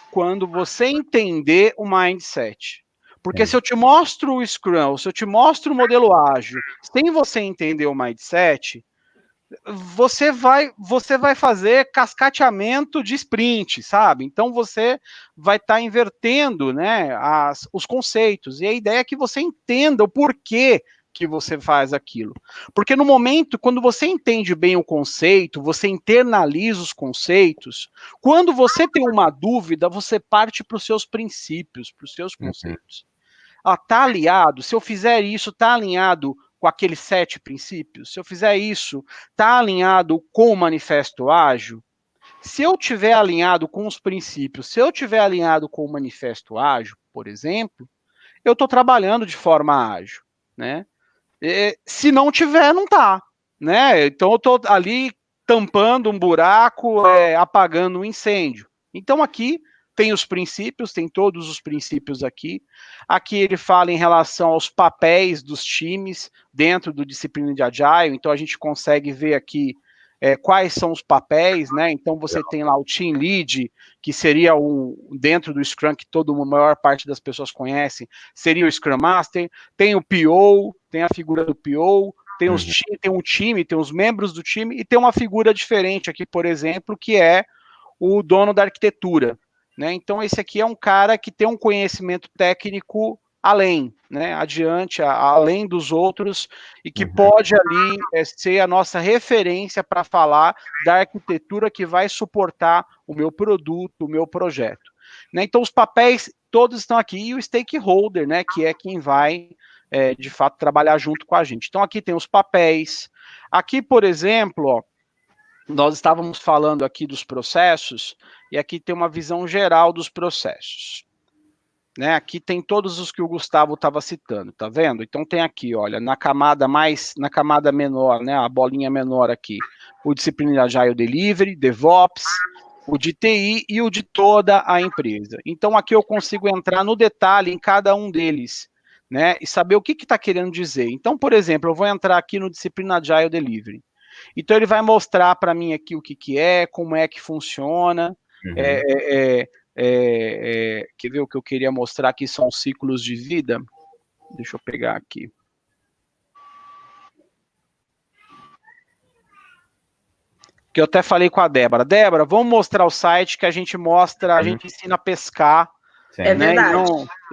Quando você entender o mindset. Porque se eu te mostro o Scrum, ou se eu te mostro o modelo ágil, sem você entender o mindset, você vai fazer cascateamento de sprint, sabe? Então você vai estar invertendo, né, os conceitos. E a ideia é que você entenda o porquê que você faz aquilo. Porque no momento, quando você entende bem o conceito, você internaliza os conceitos, quando você tem uma dúvida, você parte para os seus princípios, para os seus conceitos. Tá alinhado? Se eu fizer isso, tá alinhado com aqueles 7 princípios? Se eu fizer isso, tá alinhado com o manifesto ágil? se eu tiver alinhado com os princípios, se eu tiver alinhado com o manifesto ágil, por exemplo, eu estou trabalhando de forma ágil, né? Se não tiver, não tá, né? Então eu estou ali tampando um buraco, apagando um incêndio. Então aqui tem os princípios, tem todos os princípios aqui. Aqui ele fala em relação aos papéis dos times dentro do disciplina de Agile, então a gente consegue ver aqui quais são os papéis, né? Então você tem lá o Team Lead, que seria dentro do Scrum, que a maior parte das pessoas conhecem, seria o Scrum Master, tem o PO, tem a figura do PO, tem um time, tem os membros do time, e tem uma figura diferente aqui, por exemplo, que é o dono da arquitetura, né? Então esse aqui é um cara que tem um conhecimento técnico além, né, adiante, além dos outros, e que pode ali ser a nossa referência para falar da arquitetura que vai suportar o meu produto, o meu projeto. Né? Então os papéis todos estão aqui, e o stakeholder, né, que é quem vai, de fato, trabalhar junto com a gente. Então aqui tem os papéis. Aqui, por exemplo, ó, nós estávamos falando aqui dos processos, e aqui tem uma visão geral dos processos. Né, aqui tem todos os que o Gustavo estava citando, tá vendo? Então tem aqui, olha, na camada menor, né, a bolinha menor aqui, o disciplina de Agile Delivery, DevOps, o de TI e o de toda a empresa. Então aqui eu consigo entrar no detalhe em cada um deles, né, e saber o que está querendo dizer. Então, por exemplo, eu vou entrar aqui no disciplina Agile Delivery. Então ele vai mostrar para mim aqui o que é, como é que funciona, quer ver o que eu queria mostrar aqui? São ciclos de vida. Deixa eu pegar aqui. Que eu até falei com a Débora. Débora, vamos mostrar o site que a gente mostra, a gente ensina a pescar, né,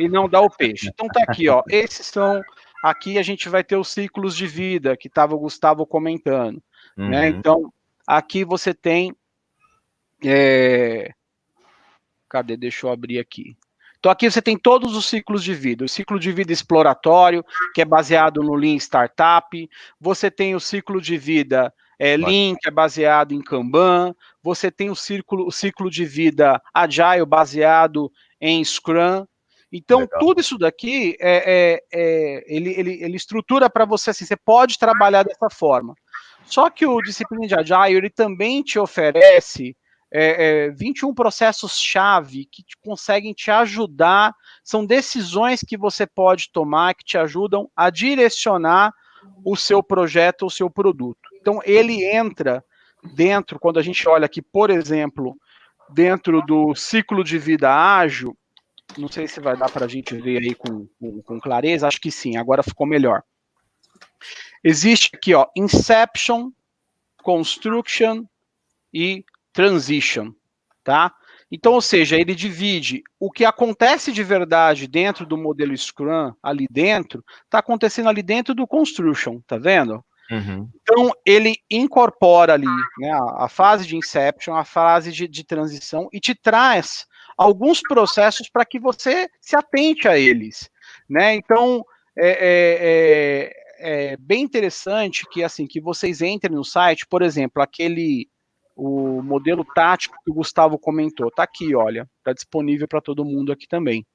e não dá o peixe. Então tá aqui, ó. Esses são. Aqui a gente vai ter os ciclos de vida que estava o Gustavo comentando. Né? Então, aqui você tem. Cadê? Deixa eu abrir aqui. Então, aqui você tem todos os ciclos de vida. O ciclo de vida exploratório, que é baseado no Lean Startup. Você tem o ciclo de vida Lean, que é baseado em Kanban. Você tem o ciclo de vida Agile, baseado em Scrum. Então, legal. Tudo isso daqui, ele estrutura para você assim, você pode trabalhar dessa forma. Só que o Disciplina de Agile, ele também te oferece 21 processos-chave que conseguem te ajudar, são decisões que você pode tomar, que te ajudam a direcionar o seu projeto, o seu produto. Então, ele entra dentro, quando a gente olha aqui, por exemplo, dentro do ciclo de vida ágil, não sei se vai dar para a gente ver aí com clareza, acho que sim, agora ficou melhor. Existe aqui, ó, Inception, Construction e Transition, tá? Então, ou seja, ele divide o que acontece de verdade dentro do modelo Scrum, ali dentro, está acontecendo ali dentro do Construction, tá vendo? Então, ele incorpora ali, né, a fase de Inception, a fase de transição, e te traz alguns processos para que você se atente a eles, né? Então, é bem interessante que, assim, que vocês entrem no site, por exemplo, o modelo tático que o Gustavo comentou, tá aqui, olha, tá disponível para todo mundo aqui também,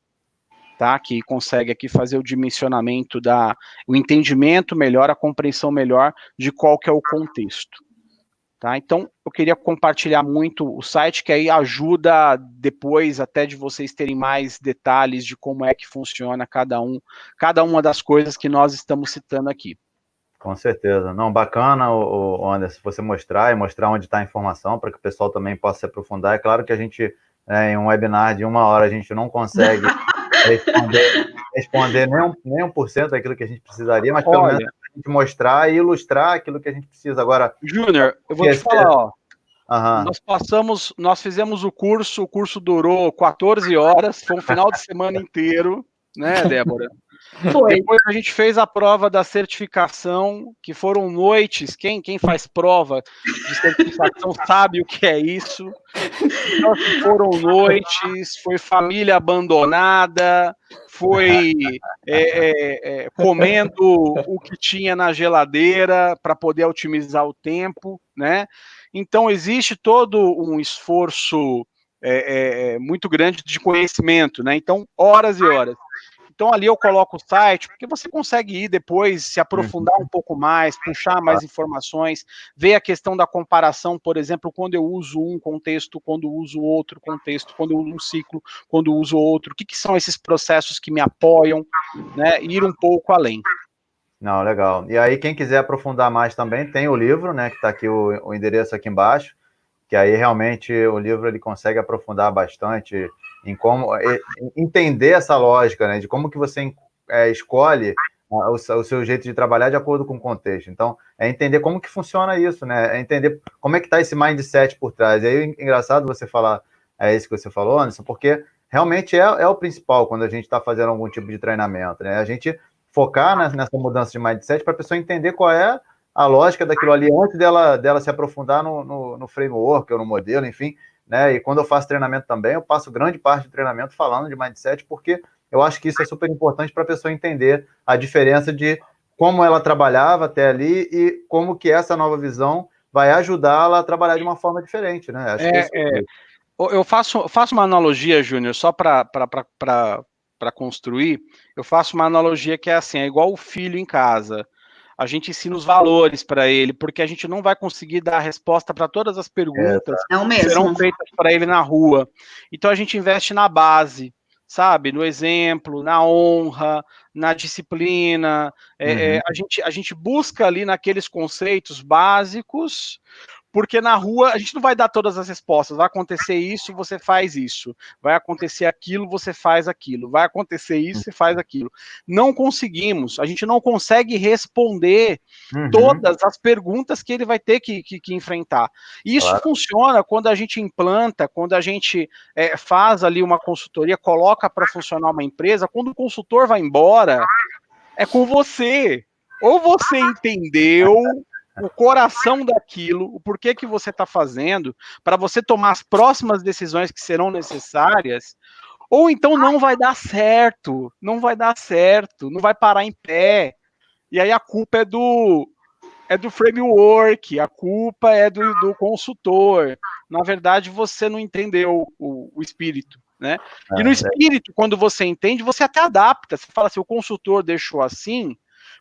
tá? Que consegue aqui fazer o dimensionamento, o entendimento melhor, a compreensão melhor de qual que é o contexto, tá? Então, eu queria compartilhar muito o site, que aí ajuda depois até de vocês terem mais detalhes de como é que funciona cada uma das coisas que nós estamos citando aqui. Com certeza. Não, bacana, Anderson, você mostrar onde está a informação, para que o pessoal também possa se aprofundar. É claro que a gente, em um webinar de 1 hora, a gente não consegue responder nem 1% daquilo que a gente precisaria, mas pelo menos a gente mostrar e ilustrar aquilo que a gente precisa. Agora, Júnior, eu vou te falar, ó. Nós fizemos o curso durou 14 horas, foi um final de semana inteiro, né, Débora? Foi. Depois a gente fez a prova da certificação, que foram noites. Quem faz prova de certificação sabe o que é isso. Então, assim, foram noites, foi família abandonada, foi comendo o que tinha na geladeira para poder otimizar o tempo, né? Então, existe todo um esforço muito grande de conhecimento, né? Então, horas e horas. Então, ali eu coloco o site, porque você consegue ir depois, se aprofundar um pouco mais, puxar mais informações, ver a questão da comparação, por exemplo, quando eu uso um contexto, quando eu uso outro contexto, quando eu uso um ciclo, quando eu uso outro, o que são esses processos que me apoiam, né? Ir um pouco além. Não, legal. E aí, quem quiser aprofundar mais também, tem o livro, né, que está aqui o endereço aqui embaixo, que aí realmente o livro ele consegue aprofundar bastante em como entender essa lógica, né, de como que você escolhe o seu jeito de trabalhar de acordo com o contexto. Então, é entender como que funciona isso, né, é entender como é que está esse mindset por trás. E aí, engraçado você falar, isso que você falou, Anderson, porque realmente é o principal quando a gente está fazendo algum tipo de treinamento, né, a gente focar nessa mudança de mindset para a pessoa entender qual é a lógica daquilo ali antes dela se aprofundar no framework ou no modelo, enfim, né? E quando eu faço treinamento também, eu passo grande parte do treinamento falando de mindset, porque eu acho que isso é super importante para a pessoa entender a diferença de como ela trabalhava até ali e como que essa nova visão vai ajudá-la a trabalhar de uma forma diferente, né? Acho que eu faço uma analogia, Júnior, só para construir. Eu faço uma analogia que é assim, é igual o filho em casa. A gente ensina os valores para ele, porque a gente não vai conseguir dar a resposta para todas as perguntas que serão feitas para ele na rua. Então a gente investe na base, sabe? No exemplo, na honra, na disciplina. A gente busca ali naqueles conceitos básicos, porque na rua a gente não vai dar todas as respostas. Vai acontecer isso, você faz isso. Vai acontecer aquilo, você faz aquilo. Vai acontecer isso, você faz aquilo. Não conseguimos. A gente não consegue responder todas as perguntas que ele vai ter que enfrentar. E isso funciona quando a gente implanta, quando a gente faz ali uma consultoria, coloca para funcionar uma empresa. Quando o consultor vai embora, é com você. Ou você entendeu o coração daquilo, o porquê que você está fazendo, para você tomar as próximas decisões que serão necessárias, ou então não vai dar certo, não vai parar em pé, e aí a culpa é do framework, a culpa é do consultor. Na verdade, você não entendeu o espírito, né? E no espírito, quando você entende, você até adapta, você fala assim, o consultor deixou assim,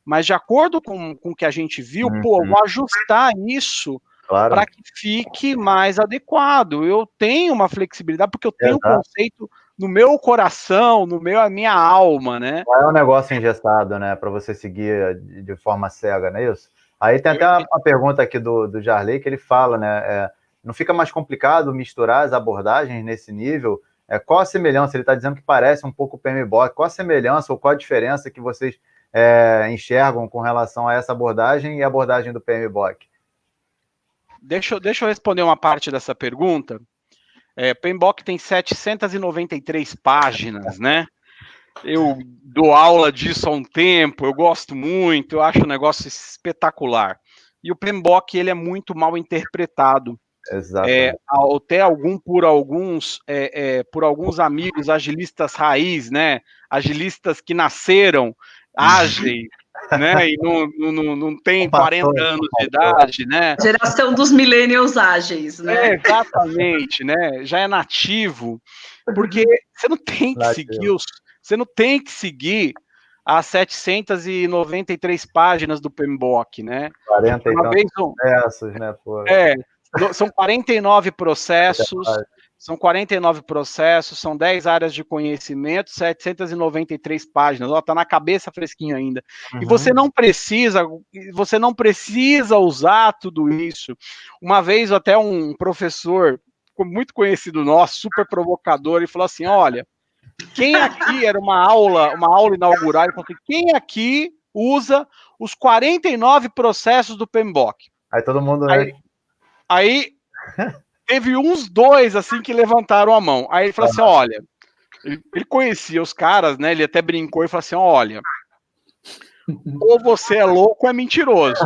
mas de acordo com o que a gente viu, eu vou ajustar isso para que fique mais adequado. Eu tenho uma flexibilidade, porque eu tenho um conceito no meu coração, a minha alma, né? Não é um negócio engessado, né, para você seguir de forma cega, não é isso? Aí tem até uma pergunta aqui do Jarley, que ele fala, né, não fica mais complicado misturar as abordagens nesse nível? Qual a semelhança? Ele está dizendo que parece um pouco o PMBOK. Qual a semelhança ou qual a diferença que vocês enxergam com relação a essa abordagem e a abordagem do PMBOK? Deixa eu responder uma parte dessa pergunta. PMBOK tem 793 páginas, né? Eu dou aula disso há um tempo, eu gosto muito, eu acho um negócio espetacular. E o PMBOK, ele é muito mal interpretado. Exatamente. Até por alguns amigos agilistas raiz, né? Agilistas que nasceram ágeis, né? E não tem 40 anos de idade, né? Geração dos millennials ágeis, né? Exatamente, né? Já é nativo, porque você não tem que seguir as 793 páginas do PMBOK, né? 40 e tantos processos, né? São 49 processos, são 10 áreas de conhecimento, 793 páginas, tá na cabeça fresquinho ainda. E você não precisa usar tudo isso. Uma vez até um professor muito conhecido nosso, super provocador, ele falou assim, olha, quem aqui era uma aula inaugural, ele falou assim, quem aqui usa os 49 processos do PMBOK? Aí todo mundo, Aí teve uns dois, assim, que levantaram a mão. Aí ele falou assim, olha, Ele conhecia os caras, né? Ele até brincou e falou assim: olha, ou você é louco ou é mentiroso.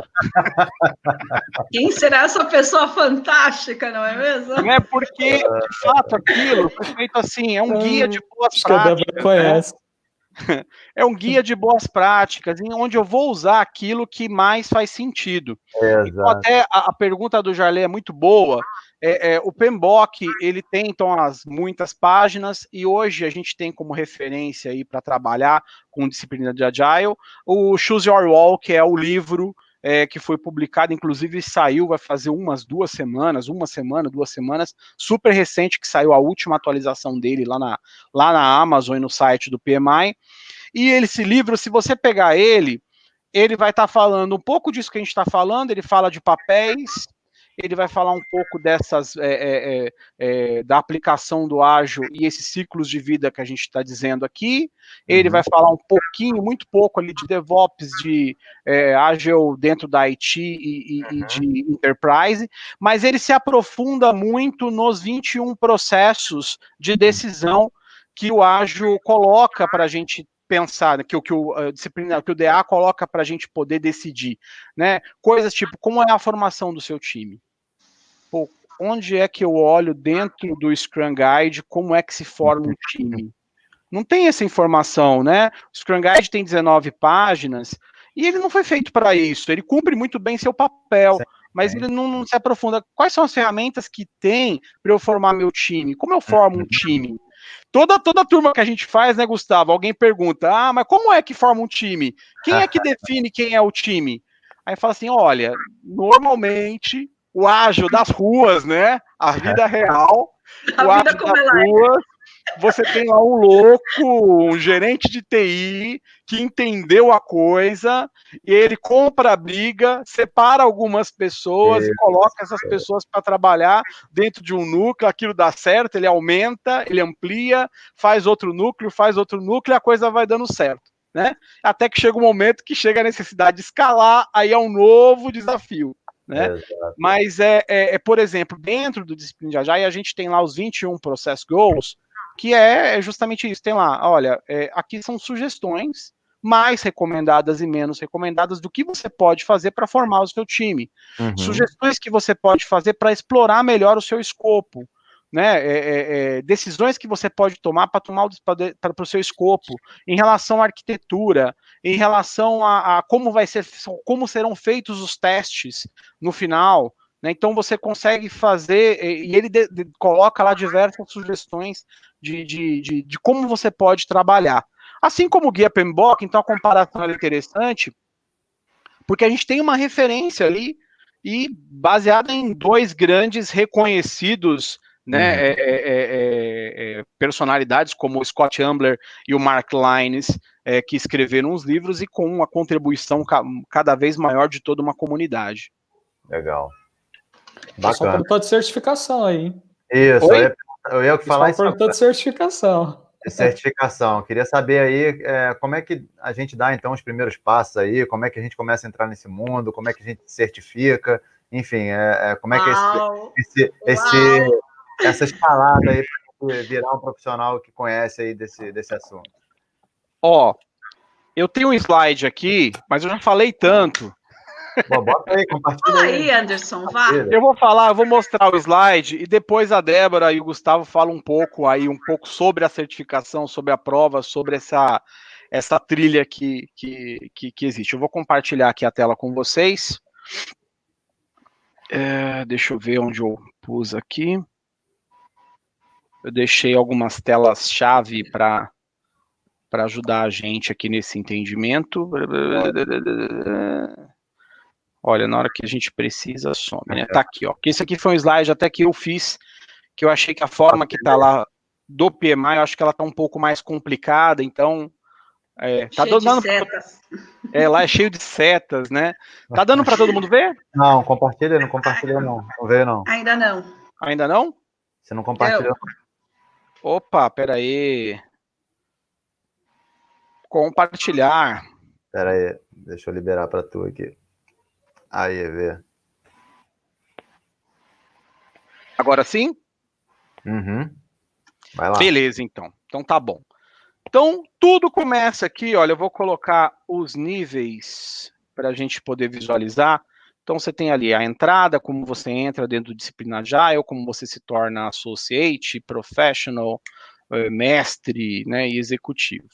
Quem será essa pessoa fantástica, não é mesmo? Né? Porque, de fato, aquilo foi feito assim, é um guia de boas Acho práticas. Que a Débora conhece. Né? É um guia de boas práticas, em onde eu vou usar aquilo que mais faz sentido. Então, até a pergunta do Jarley é muito boa. O PMBOK, ele tem, então, muitas páginas, e hoje a gente tem como referência aí para trabalhar com disciplina de Agile, o Choose Your Wall, que é o livro que foi publicado, inclusive saiu, vai fazer uma semana, 2 semanas, super recente, que saiu a última atualização dele lá na Amazon e no site do PMI. E esse livro, se você pegar ele vai estar falando um pouco disso que a gente está falando, ele fala de papéis, ele vai falar um pouco dessas da aplicação do ágil e esses ciclos de vida que a gente está dizendo aqui, ele vai falar um pouquinho, muito pouco ali de DevOps, de ágil dentro da IT e de Enterprise, mas ele se aprofunda muito nos 21 processos de decisão que o ágil coloca para a gente pensar, que o disciplina, que o DA coloca para a gente poder decidir, né? Coisas tipo, como é a formação do seu time? Pô, onde é que eu olho dentro do Scrum Guide, como é que se forma um time? Não tem essa informação, né? O Scrum Guide tem 19 páginas, e ele não foi feito para isso, ele cumpre muito bem seu papel, mas ele não se aprofunda. Quais são as ferramentas que tem para eu formar meu time? Como eu formo um time? Toda turma que a gente faz, né, Gustavo? Alguém pergunta, mas como é que forma um time? Quem é que define quem é o time? Aí fala assim, olha, normalmente o ágil das ruas, né? A vida real, o ágil das ruas, você tem lá um louco, um gerente de TI que entendeu a coisa e ele compra a briga, separa algumas pessoas e coloca essas pessoas para trabalhar dentro de um núcleo, aquilo dá certo, ele aumenta, ele amplia, faz outro núcleo e a coisa vai dando certo, né? Até que chega um momento que chega a necessidade de escalar, aí é um novo desafio. Né? Mas por exemplo, dentro do Discipline de Agile, a gente tem lá os 21 Process Goals, que é justamente isso, tem lá, olha, aqui são sugestões mais recomendadas e menos recomendadas do que você pode fazer para formar o seu time. Sugestões que você pode fazer para explorar melhor o seu escopo, né? Decisões que você pode tomar para o seu escopo, em relação à arquitetura, em relação a como serão feitos os testes no final, né? Então você consegue fazer, e ele coloca lá diversas sugestões de como você pode trabalhar. Assim como o guia PMBOK, então a comparação é interessante, porque a gente tem uma referência ali, e baseada em 2 grandes reconhecidos, né, personalidades como o Scott Ambler e o Mark Lyons, que escreveram os livros e com uma contribuição cada vez maior de toda uma comunidade. Legal. Bacana. Só perguntou de certificação aí, hein? Isso, eu ia falar isso. Perguntou de certificação. De certificação. Queria saber aí como é que a gente dá, então, os primeiros passos aí, como é que a gente começa a entrar nesse mundo, como é que a gente certifica, enfim, como é que é essa escalada aí para virar um profissional que conhece aí desse assunto. Eu tenho um slide aqui, mas eu já falei tanto. Bom, bota aí, compartilha aí, Anderson, vá. Eu vou mostrar o slide e depois a Débora e o Gustavo falam um pouco sobre a certificação, sobre a prova, sobre essa trilha que existe. Eu vou compartilhar aqui a tela com vocês. Deixa eu ver onde eu pus aqui. Eu deixei algumas telas-chave para ajudar a gente aqui nesse entendimento. Olha, na hora que a gente precisa, some, né? Tá aqui, ó. Esse aqui foi um slide até que eu fiz, que eu achei que a forma que tá lá do PMI, eu acho que ela tá um pouco mais complicada, então... tá cheio de setas. Lá é cheio de setas, né? Tá dando para todo mundo ver? Não, não compartilha não. Não veio, não. Ainda não. Ainda não? Você não compartilhou? Opa, peraí. Compartilhar. Peraí, deixa eu liberar para tu aqui. Aí, vê. Agora sim? Vai lá. Beleza, então. Então tá bom. Então tudo começa aqui, olha, eu vou colocar os níveis para a gente poder visualizar. Então você tem ali a entrada, como você entra dentro do Disciplina Agile, como você se torna associate, professional, mestre, né, e executivo.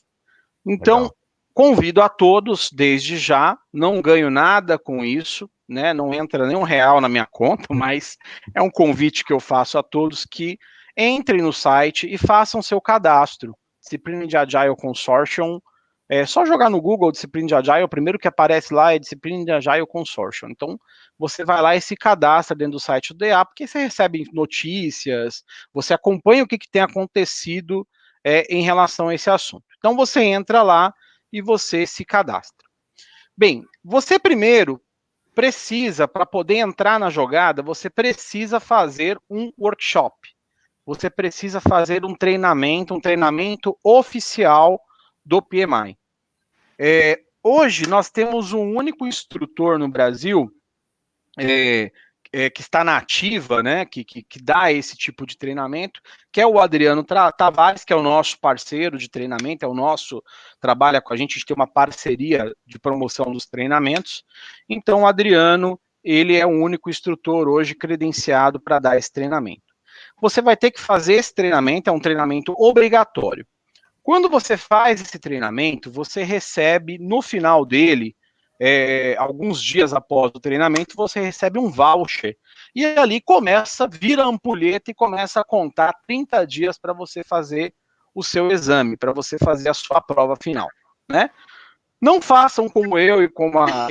Então, legal. Convido a todos, desde já, não ganho nada com isso, né, não entra nem R$1 na minha conta, mas é um convite que eu faço a todos que entrem no site e façam seu cadastro. Disciplina de Agile Consortium, é só jogar no Google Disciplina de Agile, o primeiro que aparece lá é Disciplina de Agile Consortium. Então, você vai lá e se cadastra dentro do site do DA, porque você recebe notícias, você acompanha o que tem acontecido em relação a esse assunto. Então, você entra lá e você se cadastra. Bem, você primeiro precisa, para poder entrar na jogada, você precisa fazer um workshop. Você precisa fazer um treinamento oficial do PMI. Hoje, nós temos um único instrutor no Brasil que está na ativa, né, que dá esse tipo de treinamento, que é o Adriano Tavares, que é o nosso parceiro de treinamento, trabalha com a gente tem uma parceria de promoção dos treinamentos. Então, o Adriano, ele é o único instrutor hoje credenciado para dar esse treinamento. Você vai ter que fazer esse treinamento, é um treinamento obrigatório. Quando você faz esse treinamento, você recebe, no final dele, alguns dias após o treinamento, você recebe um voucher. E ali vira a ampulheta e começa a contar 30 dias para você fazer o seu exame, para você fazer a sua prova final, né? Não façam como eu e como a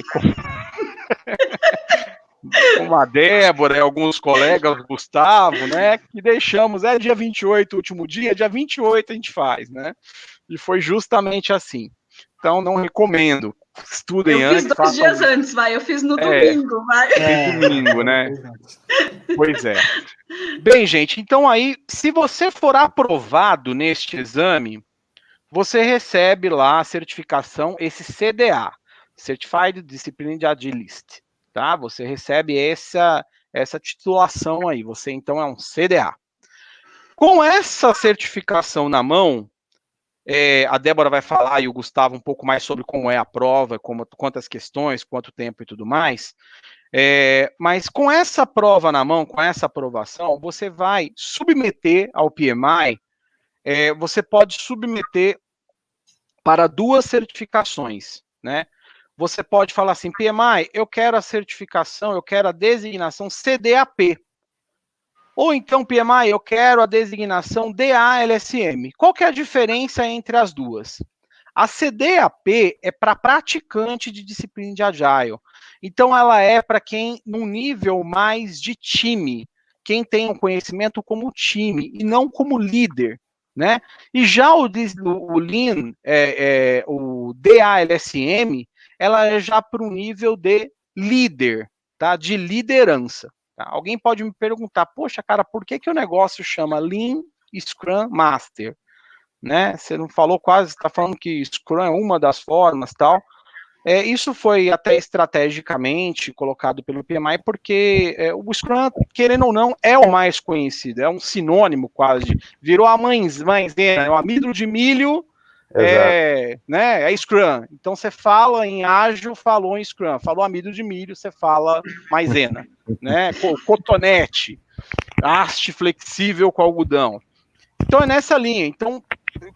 Débora e alguns colegas, Gustavo, né, que deixamos, dia 28, o último dia 28 a gente faz, né, e foi justamente assim. Então, não recomendo, estudem antes. Eu fiz 2 dias antes, eu fiz no domingo, domingo, né, pois é. Bem, gente, então aí, se você for aprovado neste exame, você recebe lá a certificação, esse CDA, Certified Discipline Agilist. Tá? Você recebe essa titulação aí, você então é um CDA. Com essa certificação na mão, a Débora vai falar e o Gustavo um pouco mais sobre como é a prova, quantas questões, quanto tempo e tudo mais, mas com essa prova na mão, com essa aprovação, você vai submeter ao PMI, você pode submeter para 2 certificações, né? Você pode falar assim, PMI, eu quero a certificação, eu quero a designação CDAP. Ou então, PMI, eu quero a designação DALSM. Qual que é a diferença entre as duas? A CDAP é para praticante de disciplina de Agile. Então, ela é para quem, num nível mais de time, quem tem um conhecimento como time e não como líder, né? E já o Lean, o DALSM, ela é já para um nível de líder, tá? De liderança. Tá? Alguém pode me perguntar, poxa, cara, por que o negócio chama Lean Scrum Master? Né? Você não falou quase, está falando que Scrum é uma das formas, tal. Isso foi até estrategicamente colocado pelo PMI, porque o Scrum, querendo ou não, é o mais conhecido, é um sinônimo quase, virou a mãezena, o amido de milho, né, é Scrum. Então você fala em ágil, falou em Scrum, falou amido de milho, você fala maisena, né, cotonete, haste flexível com algodão. Então é nessa linha, então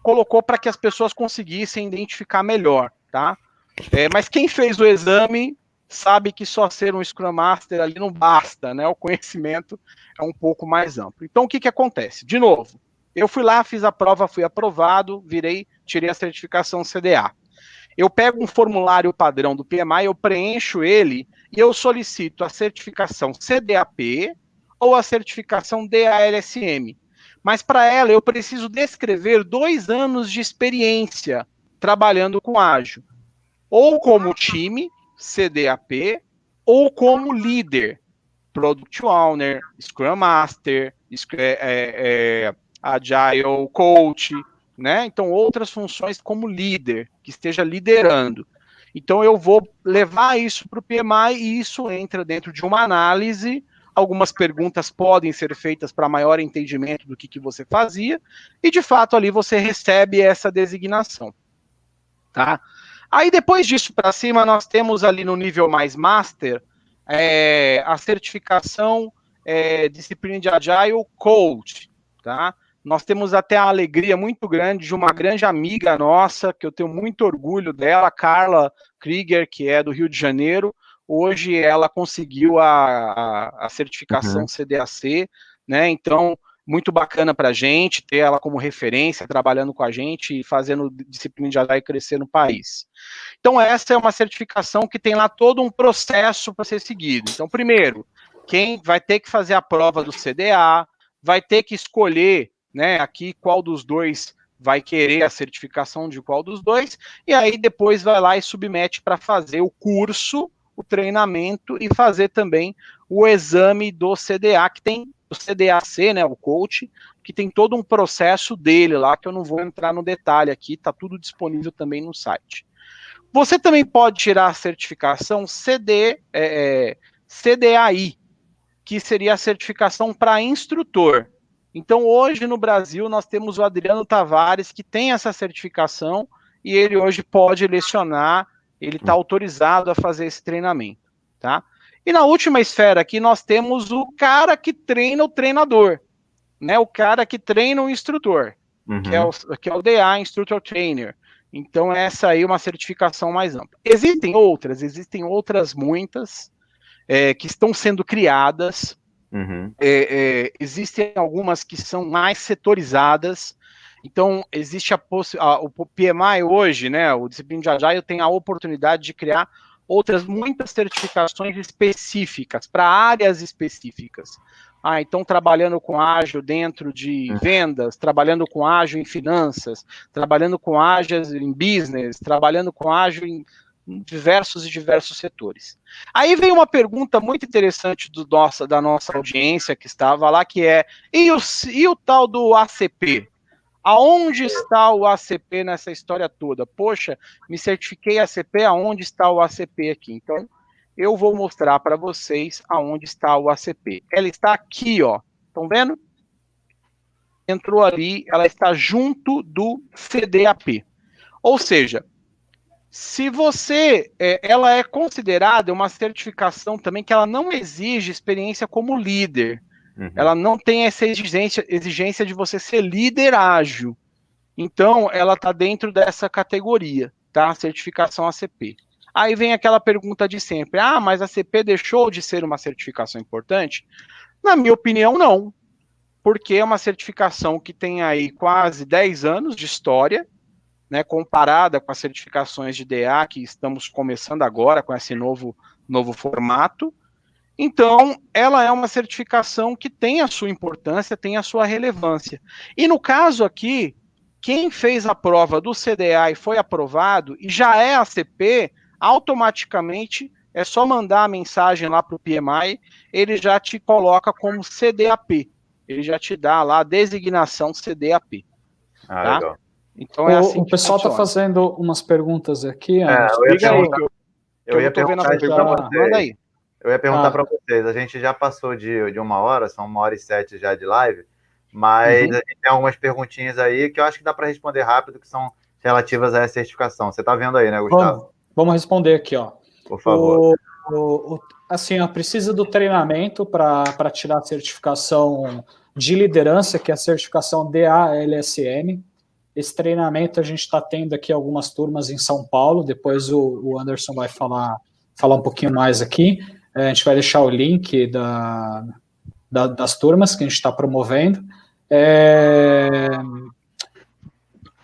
colocou para que as pessoas conseguissem identificar melhor, tá? Mas quem fez o exame sabe que só ser um Scrum Master ali não basta, né? O conhecimento é um pouco mais amplo. Então, o que acontece? De novo, eu fui lá, fiz a prova, fui aprovado, tirei a certificação CDA. Eu pego um formulário padrão do PMI, eu preencho ele e eu solicito a certificação CDAP ou a certificação DALSM. Mas para ela, eu preciso descrever 2 anos de experiência trabalhando com ágil. Ou como time, CDAP, ou como líder, Product Owner, Scrum Master, Agile Coach, né? Então, outras funções como líder, que esteja liderando. Então, eu vou levar isso para o PMI e isso entra dentro de uma análise algumas perguntas podem ser feitas para maior entendimento do que você fazia, e de fato ali você recebe essa designação, tá? Aí depois disso para cima nós temos ali no nível mais Master, a certificação Disciplina de Agile Coach, tá? Nós temos até a alegria muito grande de uma grande amiga nossa, que eu tenho muito orgulho dela, Carla Krieger, que é do Rio de Janeiro. Hoje ela conseguiu a certificação CDAC, né? Então, muito bacana para a gente ter ela como referência, trabalhando com a gente e fazendo disciplina de Agile crescer no país. Então, essa é uma certificação que tem lá todo um processo para ser seguido. Então, primeiro, quem vai ter que fazer a prova do CDA, vai ter que escolher, né, aqui qual dos dois vai querer a certificação de qual dos dois, e aí depois vai lá e submete para fazer o curso, o treinamento e fazer também o exame do CDA, que tem o CDAC, né, o coach, que tem todo um processo dele lá, que eu não vou entrar no detalhe aqui, tá tudo disponível também no site. Você também pode tirar a certificação CDAI, que seria a certificação para instrutor. Então, hoje no Brasil, nós temos o Adriano Tavares, que tem essa certificação, e ele hoje pode lecionar, ele está autorizado a fazer esse treinamento, tá? E na última esfera aqui, nós temos o cara que treina o treinador, né? O cara que treina o instrutor, que é o DA, Instructor Trainer. Então, essa aí é uma certificação mais ampla. Existem outras muitas, que estão sendo criadas. Existem algumas que são mais setorizadas. Então, existe o PMI hoje, né, o Disciplina de Agile tem a oportunidade de criar outras muitas certificações específicas, para áreas específicas. Então, trabalhando com ágil dentro de vendas, trabalhando com ágil em finanças, trabalhando com ágil em business, trabalhando com ágil em diversos setores. Aí vem uma pergunta muito interessante da nossa audiência que estava lá, que é, e o tal do ACP? Aonde está o ACP nessa história toda? Poxa, me certifiquei ACP, aonde está o ACP aqui? Então, eu vou mostrar para vocês aonde está o ACP. Ela está aqui, ó. Estão vendo? Entrou ali, ela está junto do CDAP. Ou seja, se você, ela é considerada uma certificação também que ela não exige experiência como líder. Ela não tem essa exigência de você ser líder ágil. Então, ela está dentro dessa categoria, tá? Certificação ACP. Aí vem aquela pergunta de sempre. Mas a ACP deixou de ser uma certificação importante? Na minha opinião, não. Porque é uma certificação que tem aí quase 10 anos de história, né, comparada com as certificações de DA que estamos começando agora com esse novo formato. Então, ela é uma certificação que tem a sua importância, tem a sua relevância. E no caso aqui, quem fez a prova do CDA e foi aprovado, e já é ACP, automaticamente é só mandar a mensagem lá para o PMI, ele já te coloca como CDAP. Ele já te dá lá a designação CDAP. Tá? Legal. Então é assim o pessoal está fazendo umas perguntas aqui. Eu ia perguntar manda aí. Eu ia perguntar para vocês, a gente já passou de 1 hora, são 1h07 já de live, mas a gente tem algumas perguntinhas aí que eu acho que dá para responder rápido, que são relativas a essa certificação. Você está vendo aí, né, Gustavo? Vamos responder aqui, ó. Por favor. Assim, precisa do treinamento para tirar a certificação de liderança, que é a certificação DA-LSM. Esse treinamento a gente está tendo aqui algumas turmas em São Paulo, depois o Anderson vai falar um pouquinho mais aqui. A gente vai deixar o link das turmas que a gente está promovendo.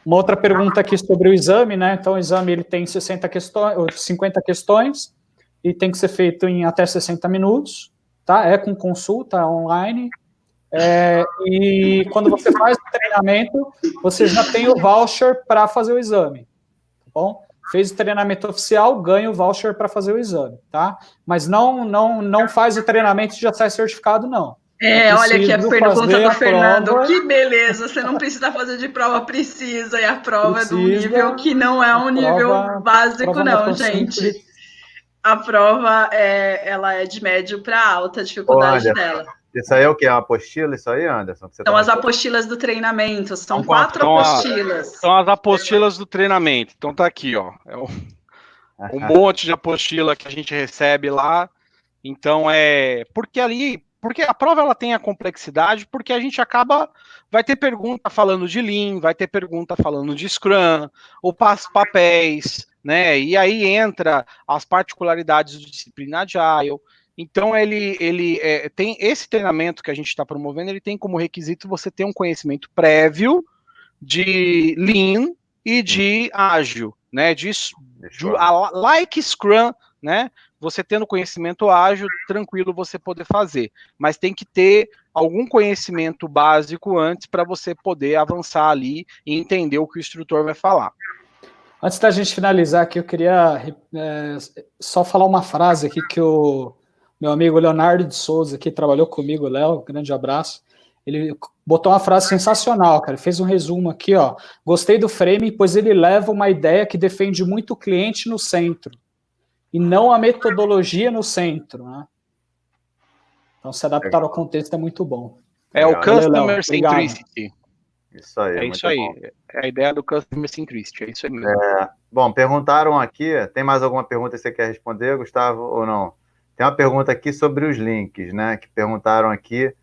Uma outra pergunta aqui sobre o exame, né? Então, o exame ele tem 50 questões e tem que ser feito em até 60 minutos, tá? É com consulta online. E quando você faz o treinamento, você já tem o voucher para fazer o exame, tá bom? Fez o treinamento oficial, ganha o voucher para fazer o exame, tá? Mas não faz o treinamento e já sai certificado, não. Olha aqui a pergunta do Fernando. Prova. Que beleza, você não precisa fazer de prova, precisa, e a prova é de um nível que não é um nível básico, não, gente. A prova ela é de médio para alta, a dificuldade dela. Isso aí é o quê? É uma apostila, isso aí, Anderson? Que você São as apostilas do treinamento, são Então, 4 apostilas. São as apostilas do treinamento. Então tá aqui, ó. É um monte de apostila que a gente recebe lá. Então porque a prova ela tem a complexidade, porque a gente vai ter pergunta falando de Lean, vai ter pergunta falando de Scrum, ou papéis, né? E aí entra as particularidades do disciplina Agile. Então ele tem esse treinamento que a gente está promovendo, ele tem como requisito você ter um conhecimento prévio de Lean e de Ágil, né? Like Scrum, né? Você tendo conhecimento ágil, tranquilo você poder fazer. Mas tem que ter algum conhecimento básico antes para você poder avançar ali e entender o que o instrutor vai falar. Antes da gente finalizar aqui, eu queria só falar uma frase aqui que o meu amigo Leonardo de Souza, que trabalhou comigo, Léo, grande abraço, ele botou uma frase sensacional, cara, ele fez um resumo aqui, ó, gostei do frame, pois ele leva uma ideia que defende muito o cliente no centro, e não a metodologia no centro, né? Então, se adaptar ao contexto é muito bom. O Customer Centricity. Isso aí. É isso aí. Bom. É a ideia do Customer Centricity, é isso aí mesmo. Bom, perguntaram aqui, tem mais alguma pergunta que você quer responder, Gustavo, ou não? Tem uma pergunta aqui sobre os links, né? Que perguntaram aqui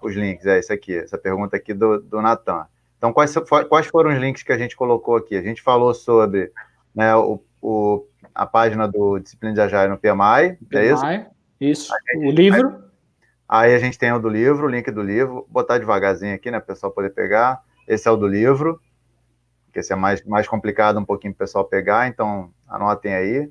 os links, isso aqui, essa pergunta aqui do Natan. Então, quais foram os links que a gente colocou aqui? A gente falou sobre, né, a página do Disciplina de Agile no PMI, é isso? Isso, o livro. Aí a gente tem o do livro, o link do livro, vou botar devagarzinho aqui, né, para o pessoal poder pegar. Esse é o do livro, que esse é mais complicado um pouquinho para o pessoal pegar, então anotem aí.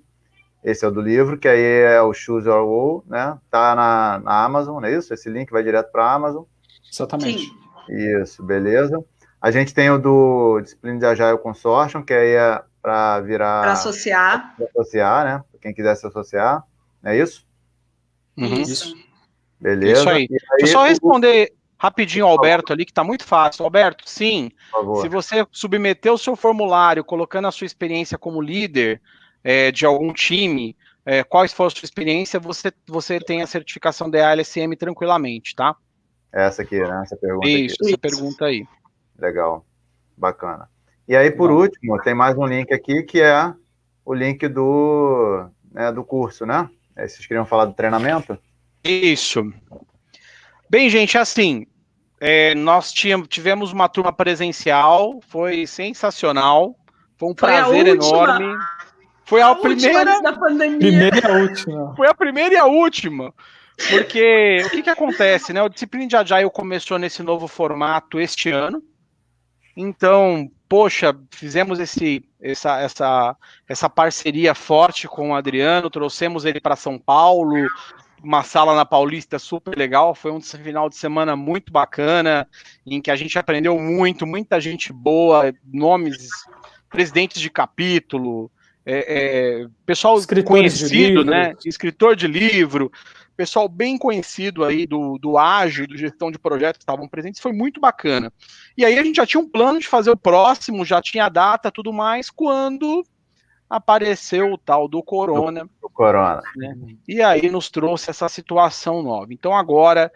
Esse é o do livro, que aí é o Choose Your Wall, né? Tá na Amazon, não é isso? Esse link vai direto para a Amazon. Exatamente. Sim. Isso, beleza. A gente tem o do Disciplina de Agile Consortium, que aí é para virar... Para associar. Para associar, né? Para quem quiser se associar, não é isso? Isso. Beleza. Isso aí. Deixa eu só responder rapidinho ao Alberto ali, que está muito fácil. Alberto, sim, se você submeter o seu formulário colocando a sua experiência como líder de algum time, qual for a sua experiência, você tem a certificação da ALSM tranquilamente, tá? Essa aqui, né? Essa pergunta Isso, aqui. essa pergunta aí. Legal. Bacana. E aí, por último, tem mais um link aqui, que é o link do curso, né? Vocês queriam falar do treinamento? Isso. Bem, gente, assim, nós tivemos uma turma presencial, foi sensacional, foi um prazer enorme. Foi a primeira da pandemia. Primeira e a última. Foi a primeira e a última. Porque o que acontece, né? O Disciplina de Agile começou nesse novo formato este ano. Então, poxa, fizemos essa parceria forte com o Adriano, trouxemos ele para São Paulo, uma sala na Paulista super legal, foi um final de semana muito bacana, em que a gente aprendeu muito, muita gente boa, nomes, presidentes de capítulo, pessoal conhecido, né? Escritor de livro, pessoal bem conhecido aí do ágil, do gestão de projetos que estavam presentes, foi muito bacana. E aí a gente já tinha um plano de fazer o próximo, já tinha a data, tudo mais, quando apareceu o tal do corona. Né? E aí nos trouxe essa situação nova. Então agora,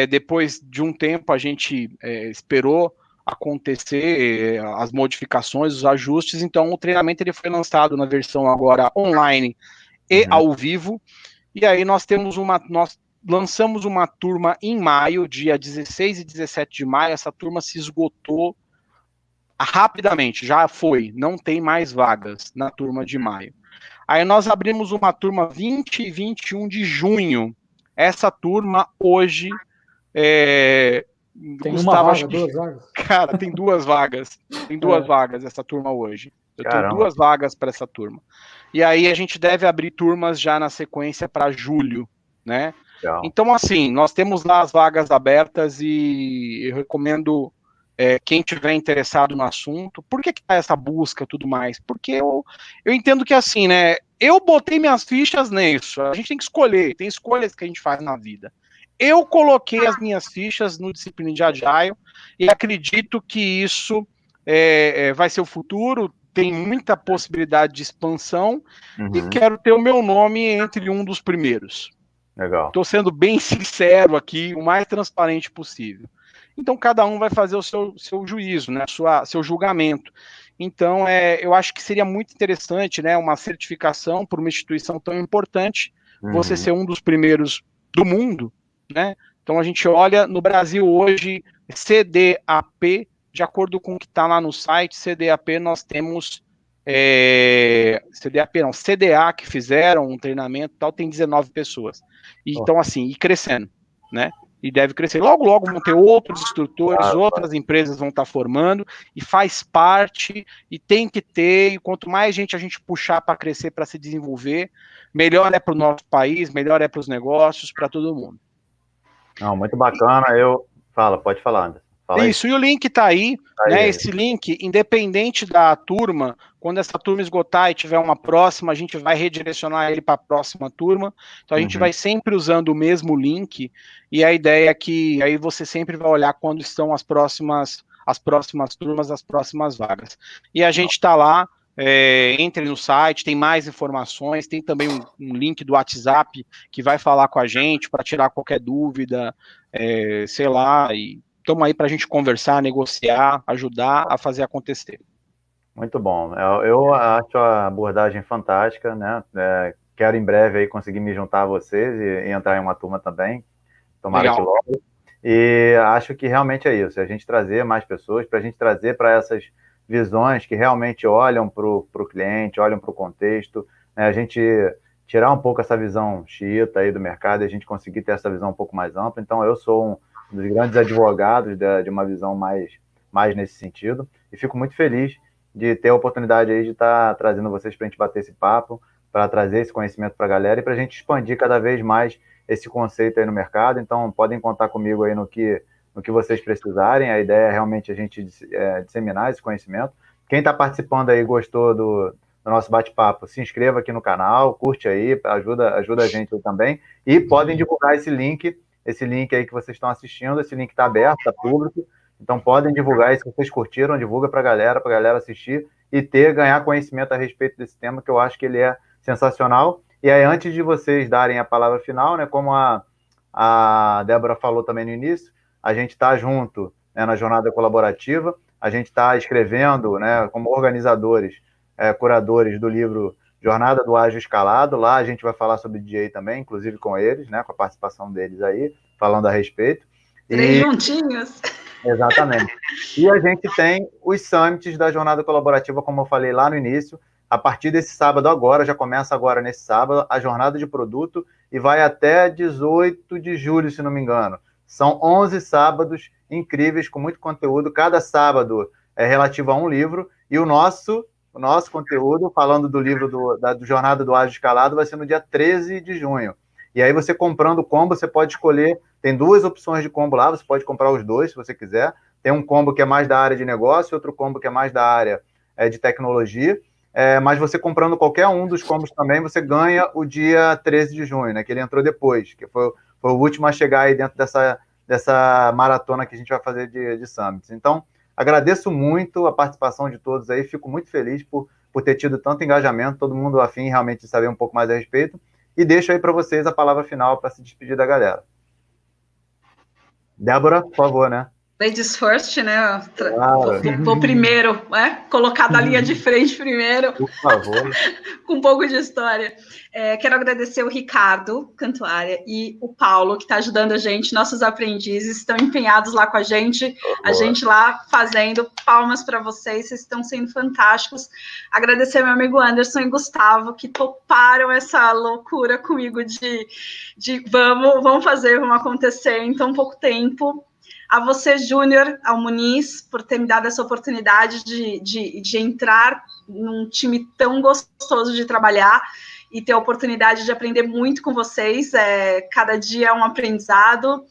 depois de um tempo, a gente esperou acontecer as modificações, os ajustes, então o treinamento ele foi lançado na versão agora online e ao vivo, e aí nós lançamos uma turma em maio, dia 16 e 17 de maio, essa turma se esgotou rapidamente, já foi, não tem mais vagas na turma de maio. Aí nós abrimos uma turma 20 e 21 de junho, essa turma hoje tem Gustavo, uma vaga, duas vagas? Cara, tem duas vagas. Tem duas vagas essa turma hoje. Eu tenho 2 vagas para essa turma. E aí a gente deve abrir turmas já na sequência para julho, né? Legal. Então, assim, nós temos lá as vagas abertas e eu recomendo quem tiver interessado no assunto. Por que tá essa busca e tudo mais? Porque eu entendo que, assim, né? Eu botei minhas fichas nisso. A gente tem que escolher. Tem escolhas que a gente faz na vida. Eu coloquei as minhas fichas no Disciplina de Agile e acredito que isso vai ser o futuro. tem muita possibilidade de expansão e quero ter o meu nome entre um dos primeiros. Legal. Estou sendo bem sincero aqui, o mais transparente possível. Então, cada um vai fazer o seu juízo, né, seu julgamento. Então, eu acho que seria muito interessante, né, uma certificação por uma instituição tão importante, você ser um dos primeiros do mundo, né? Então, a gente olha, no Brasil hoje, CDAP, de acordo com o que está lá no site, CDAP, nós temos CDA que fizeram um treinamento e tal, tem 19 pessoas. Então, assim, e crescendo, né? E deve crescer. Logo, logo vão ter outros instrutores, outras empresas vão estar formando, e faz parte, e tem que ter, e quanto mais gente a gente puxar para crescer, para se desenvolver, melhor é para o nosso país, melhor é para os negócios, para todo mundo. Não, muito bacana. Pode falar, Anderson. Isso, e o link está aí, né? Esse link, independente da turma, quando essa turma esgotar e tiver uma próxima, a gente vai redirecionar ele para a próxima turma. Então a gente vai sempre usando o mesmo link, e a ideia é que aí você sempre vai olhar quando estão as próximas turmas, as próximas vagas. E a gente está lá, entre no site, tem mais informações, tem também um link do WhatsApp que vai falar com a gente para tirar qualquer dúvida, sei lá, e estamos aí para a gente conversar, negociar, ajudar a fazer acontecer. Muito bom. Eu acho a abordagem fantástica, né? Quero em breve aí conseguir me juntar a vocês e entrar em uma turma também. Tomara que logo. E acho que realmente é isso. A gente trazer mais pessoas, para a gente trazer para essas visões que realmente olham para o cliente, olham para o contexto, né? A gente tirar um pouco essa visão xiita aí do mercado e a gente conseguir ter essa visão um pouco mais ampla. Então, eu sou um dos grandes advogados de uma visão mais nesse sentido, e fico muito feliz de ter a oportunidade aí de estar trazendo vocês para a gente bater esse papo, para trazer esse conhecimento para a galera e para a gente expandir cada vez mais esse conceito aí no mercado. Então, podem contar comigo aí no que vocês precisarem. A ideia é realmente a gente disseminar esse conhecimento. Quem está participando aí gostou do nosso bate-papo, se inscreva aqui no canal, curte aí, ajuda a gente aí também, e podem divulgar esse link aí que vocês estão assistindo. Esse link está aberto, está público, então podem divulgar isso. Se vocês curtiram, divulga para a galera assistir e ganhar conhecimento a respeito desse tema, que eu acho que ele é sensacional. E aí, antes de vocês darem a palavra final, né, como a Débora falou também no início, a gente está junto, né, na jornada colaborativa, a gente está escrevendo, né, como organizadores, curadores do livro Jornada do Ágil Escalado. Lá a gente vai falar sobre DJ também, inclusive com eles, né, com a participação deles aí, falando a respeito. Três juntinhos. Exatamente. E a gente tem os summits da jornada colaborativa, como eu falei lá no início. A partir desse sábado agora, já começa agora nesse sábado, a jornada de produto, e vai até 18 de julho, se não me engano. São 11 sábados incríveis, com muito conteúdo. Cada sábado é relativo a um livro, e o nosso conteúdo, falando do livro da Jornada do Ágil Escalado, vai ser no dia 13 de junho. E aí você comprando o combo, você pode escolher, tem 2 opções de combo lá, você pode comprar os 2 se você quiser. Tem um combo que é mais da área de negócio, outro combo que é mais da área de tecnologia. Mas você comprando qualquer um dos combos também, você ganha o dia 13 de junho, né, que ele entrou depois, que foi o último a chegar aí dentro dessa maratona que a gente vai fazer de summits. Então, agradeço muito a participação de todos aí, fico muito feliz por ter tido tanto engajamento, todo mundo afim realmente de saber um pouco mais a respeito, e deixo aí para vocês a palavra final para se despedir da galera. Débora, por favor, né? Ladies first, né? Claro. Vou primeiro, colocar da linha de frente primeiro. Por favor. Com um pouco de história. Quero agradecer o Ricardo Cantuária e o Paulo, que está ajudando a gente. Nossos aprendizes estão empenhados lá com a gente. A gente lá fazendo. Palmas para vocês estão sendo fantásticos. Agradecer meu amigo Anderson e Gustavo, que toparam essa loucura comigo de vamos fazer, vamos acontecer em tão pouco tempo. A você, Júnior, ao Muniz, por ter me dado essa oportunidade de entrar num time tão gostoso de trabalhar e ter a oportunidade de aprender muito com vocês. Cada dia é um aprendizado,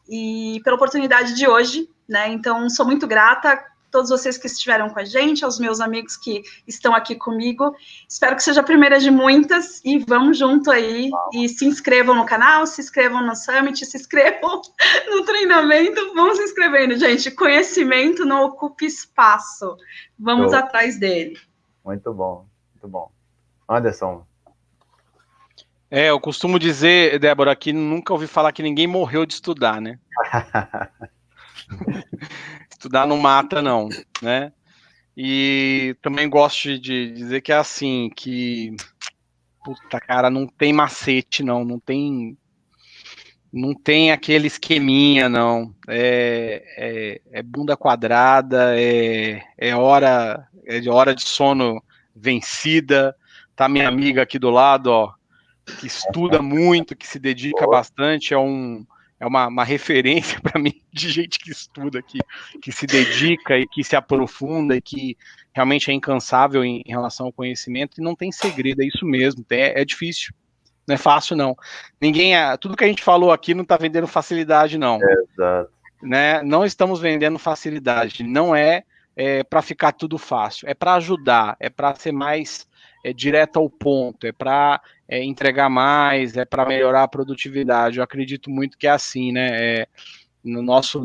e pela oportunidade de hoje, né? Então, sou muito grata a todos vocês que estiveram com a gente, aos meus amigos que estão aqui comigo. Espero que seja a primeira de muitas, e vamos junto aí. E se inscrevam no canal, se inscrevam no Summit, se inscrevam no treinamento. Vamos se inscrevendo, gente. Conhecimento não ocupa espaço. Vamos atrás dele. Muito bom, muito bom. Anderson. Eu costumo dizer, Débora, que nunca ouvi falar que ninguém morreu de estudar, né? Estudar não mata, não, né? E também gosto de dizer que é assim, que, puta, cara, não tem macete, não tem aquele esqueminha, não. É bunda quadrada, é de hora de sono vencida. Tá minha amiga aqui do lado, ó, que estuda muito, que se dedica bastante, é uma referência para mim de gente que estuda, que se dedica e que se aprofunda e que realmente é incansável em relação ao conhecimento, e não tem segredo, é isso mesmo, é difícil. Não é fácil, não. Tudo que a gente falou aqui não está vendendo facilidade, não. Exato. Né? Não estamos vendendo facilidade. Não é para ficar tudo fácil. É para ajudar. É para ser mais direto ao ponto. É para entregar mais. É para melhorar a produtividade. Eu acredito muito que é assim, né? Nosso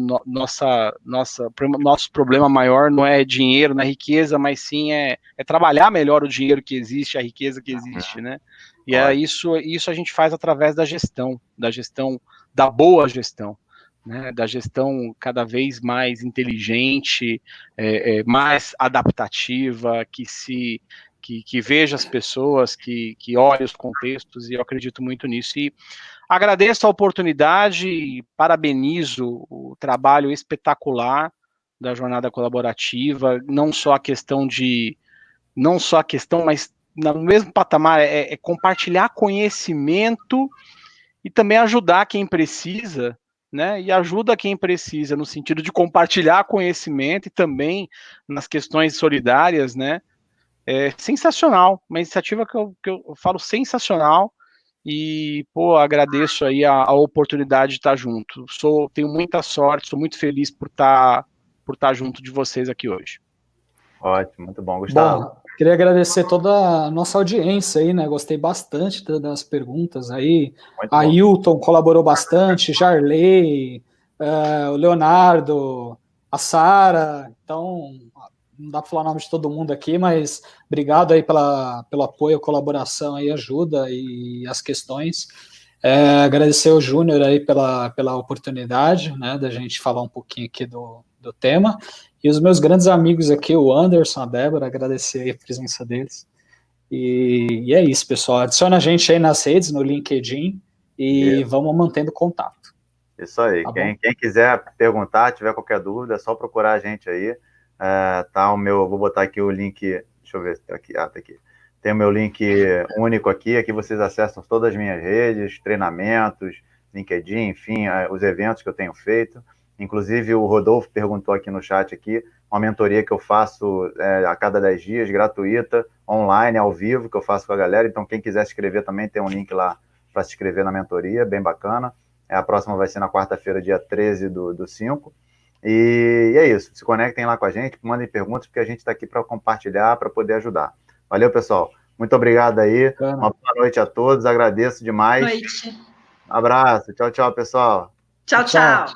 problema maior não é dinheiro, não é riqueza, mas sim é trabalhar melhor o dinheiro que existe, a riqueza que existe, né? E isso a gente faz através da gestão, da boa gestão, né? Da gestão cada vez mais inteligente, mais adaptativa, que veja as pessoas, que olhe os contextos, e eu acredito muito nisso. E agradeço a oportunidade e parabenizo o trabalho espetacular da jornada colaborativa, mas no mesmo patamar, compartilhar conhecimento e também ajudar quem precisa, né? E ajuda quem precisa no sentido de compartilhar conhecimento e também nas questões solidárias, né? É sensacional, uma iniciativa que eu falo sensacional. E, agradeço aí a oportunidade de estar junto. Tenho muita sorte, sou muito feliz por estar junto de vocês aqui hoje. Ótimo, muito bom, Gustavo. Bom, queria agradecer toda a nossa audiência aí, né? Gostei bastante das perguntas aí. Muito A bom. Hilton colaborou bastante, Jarley, o Leonardo, a Sara. Então, não dá para falar o nome de todo mundo aqui, mas obrigado aí pelo apoio, colaboração aí, ajuda e as questões. Agradecer ao Júnior aí pela oportunidade, né, da gente falar um pouquinho aqui do tema. E os meus grandes amigos aqui, o Anderson, a Débora, agradecer aí a presença deles. E é isso, pessoal. Adiciona a gente aí nas redes, no LinkedIn, e vamos mantendo contato. Isso aí. Tá quem quiser perguntar, tiver qualquer dúvida, é só procurar a gente aí. Tá vou botar aqui o link, deixa eu ver se tá aqui. Tá aqui. Tem o meu link único aqui vocês acessam todas as minhas redes, treinamentos, LinkedIn, enfim, os eventos que eu tenho feito. Inclusive, o Rodolfo perguntou aqui no chat aqui, uma mentoria que eu faço a cada 10 dias, gratuita, online, ao vivo, que eu faço com a galera. Então, quem quiser se inscrever também, tem um link lá para se inscrever na mentoria, bem bacana. A próxima vai ser na quarta-feira, dia 13 do 5. E é isso, se conectem lá com a gente, mandem perguntas, porque a gente está aqui para compartilhar, para poder ajudar. Valeu, pessoal. Muito obrigado aí. Uma boa noite a todos, agradeço demais. Boa noite. Abraço. Tchau, tchau, pessoal. Tchau, tchau.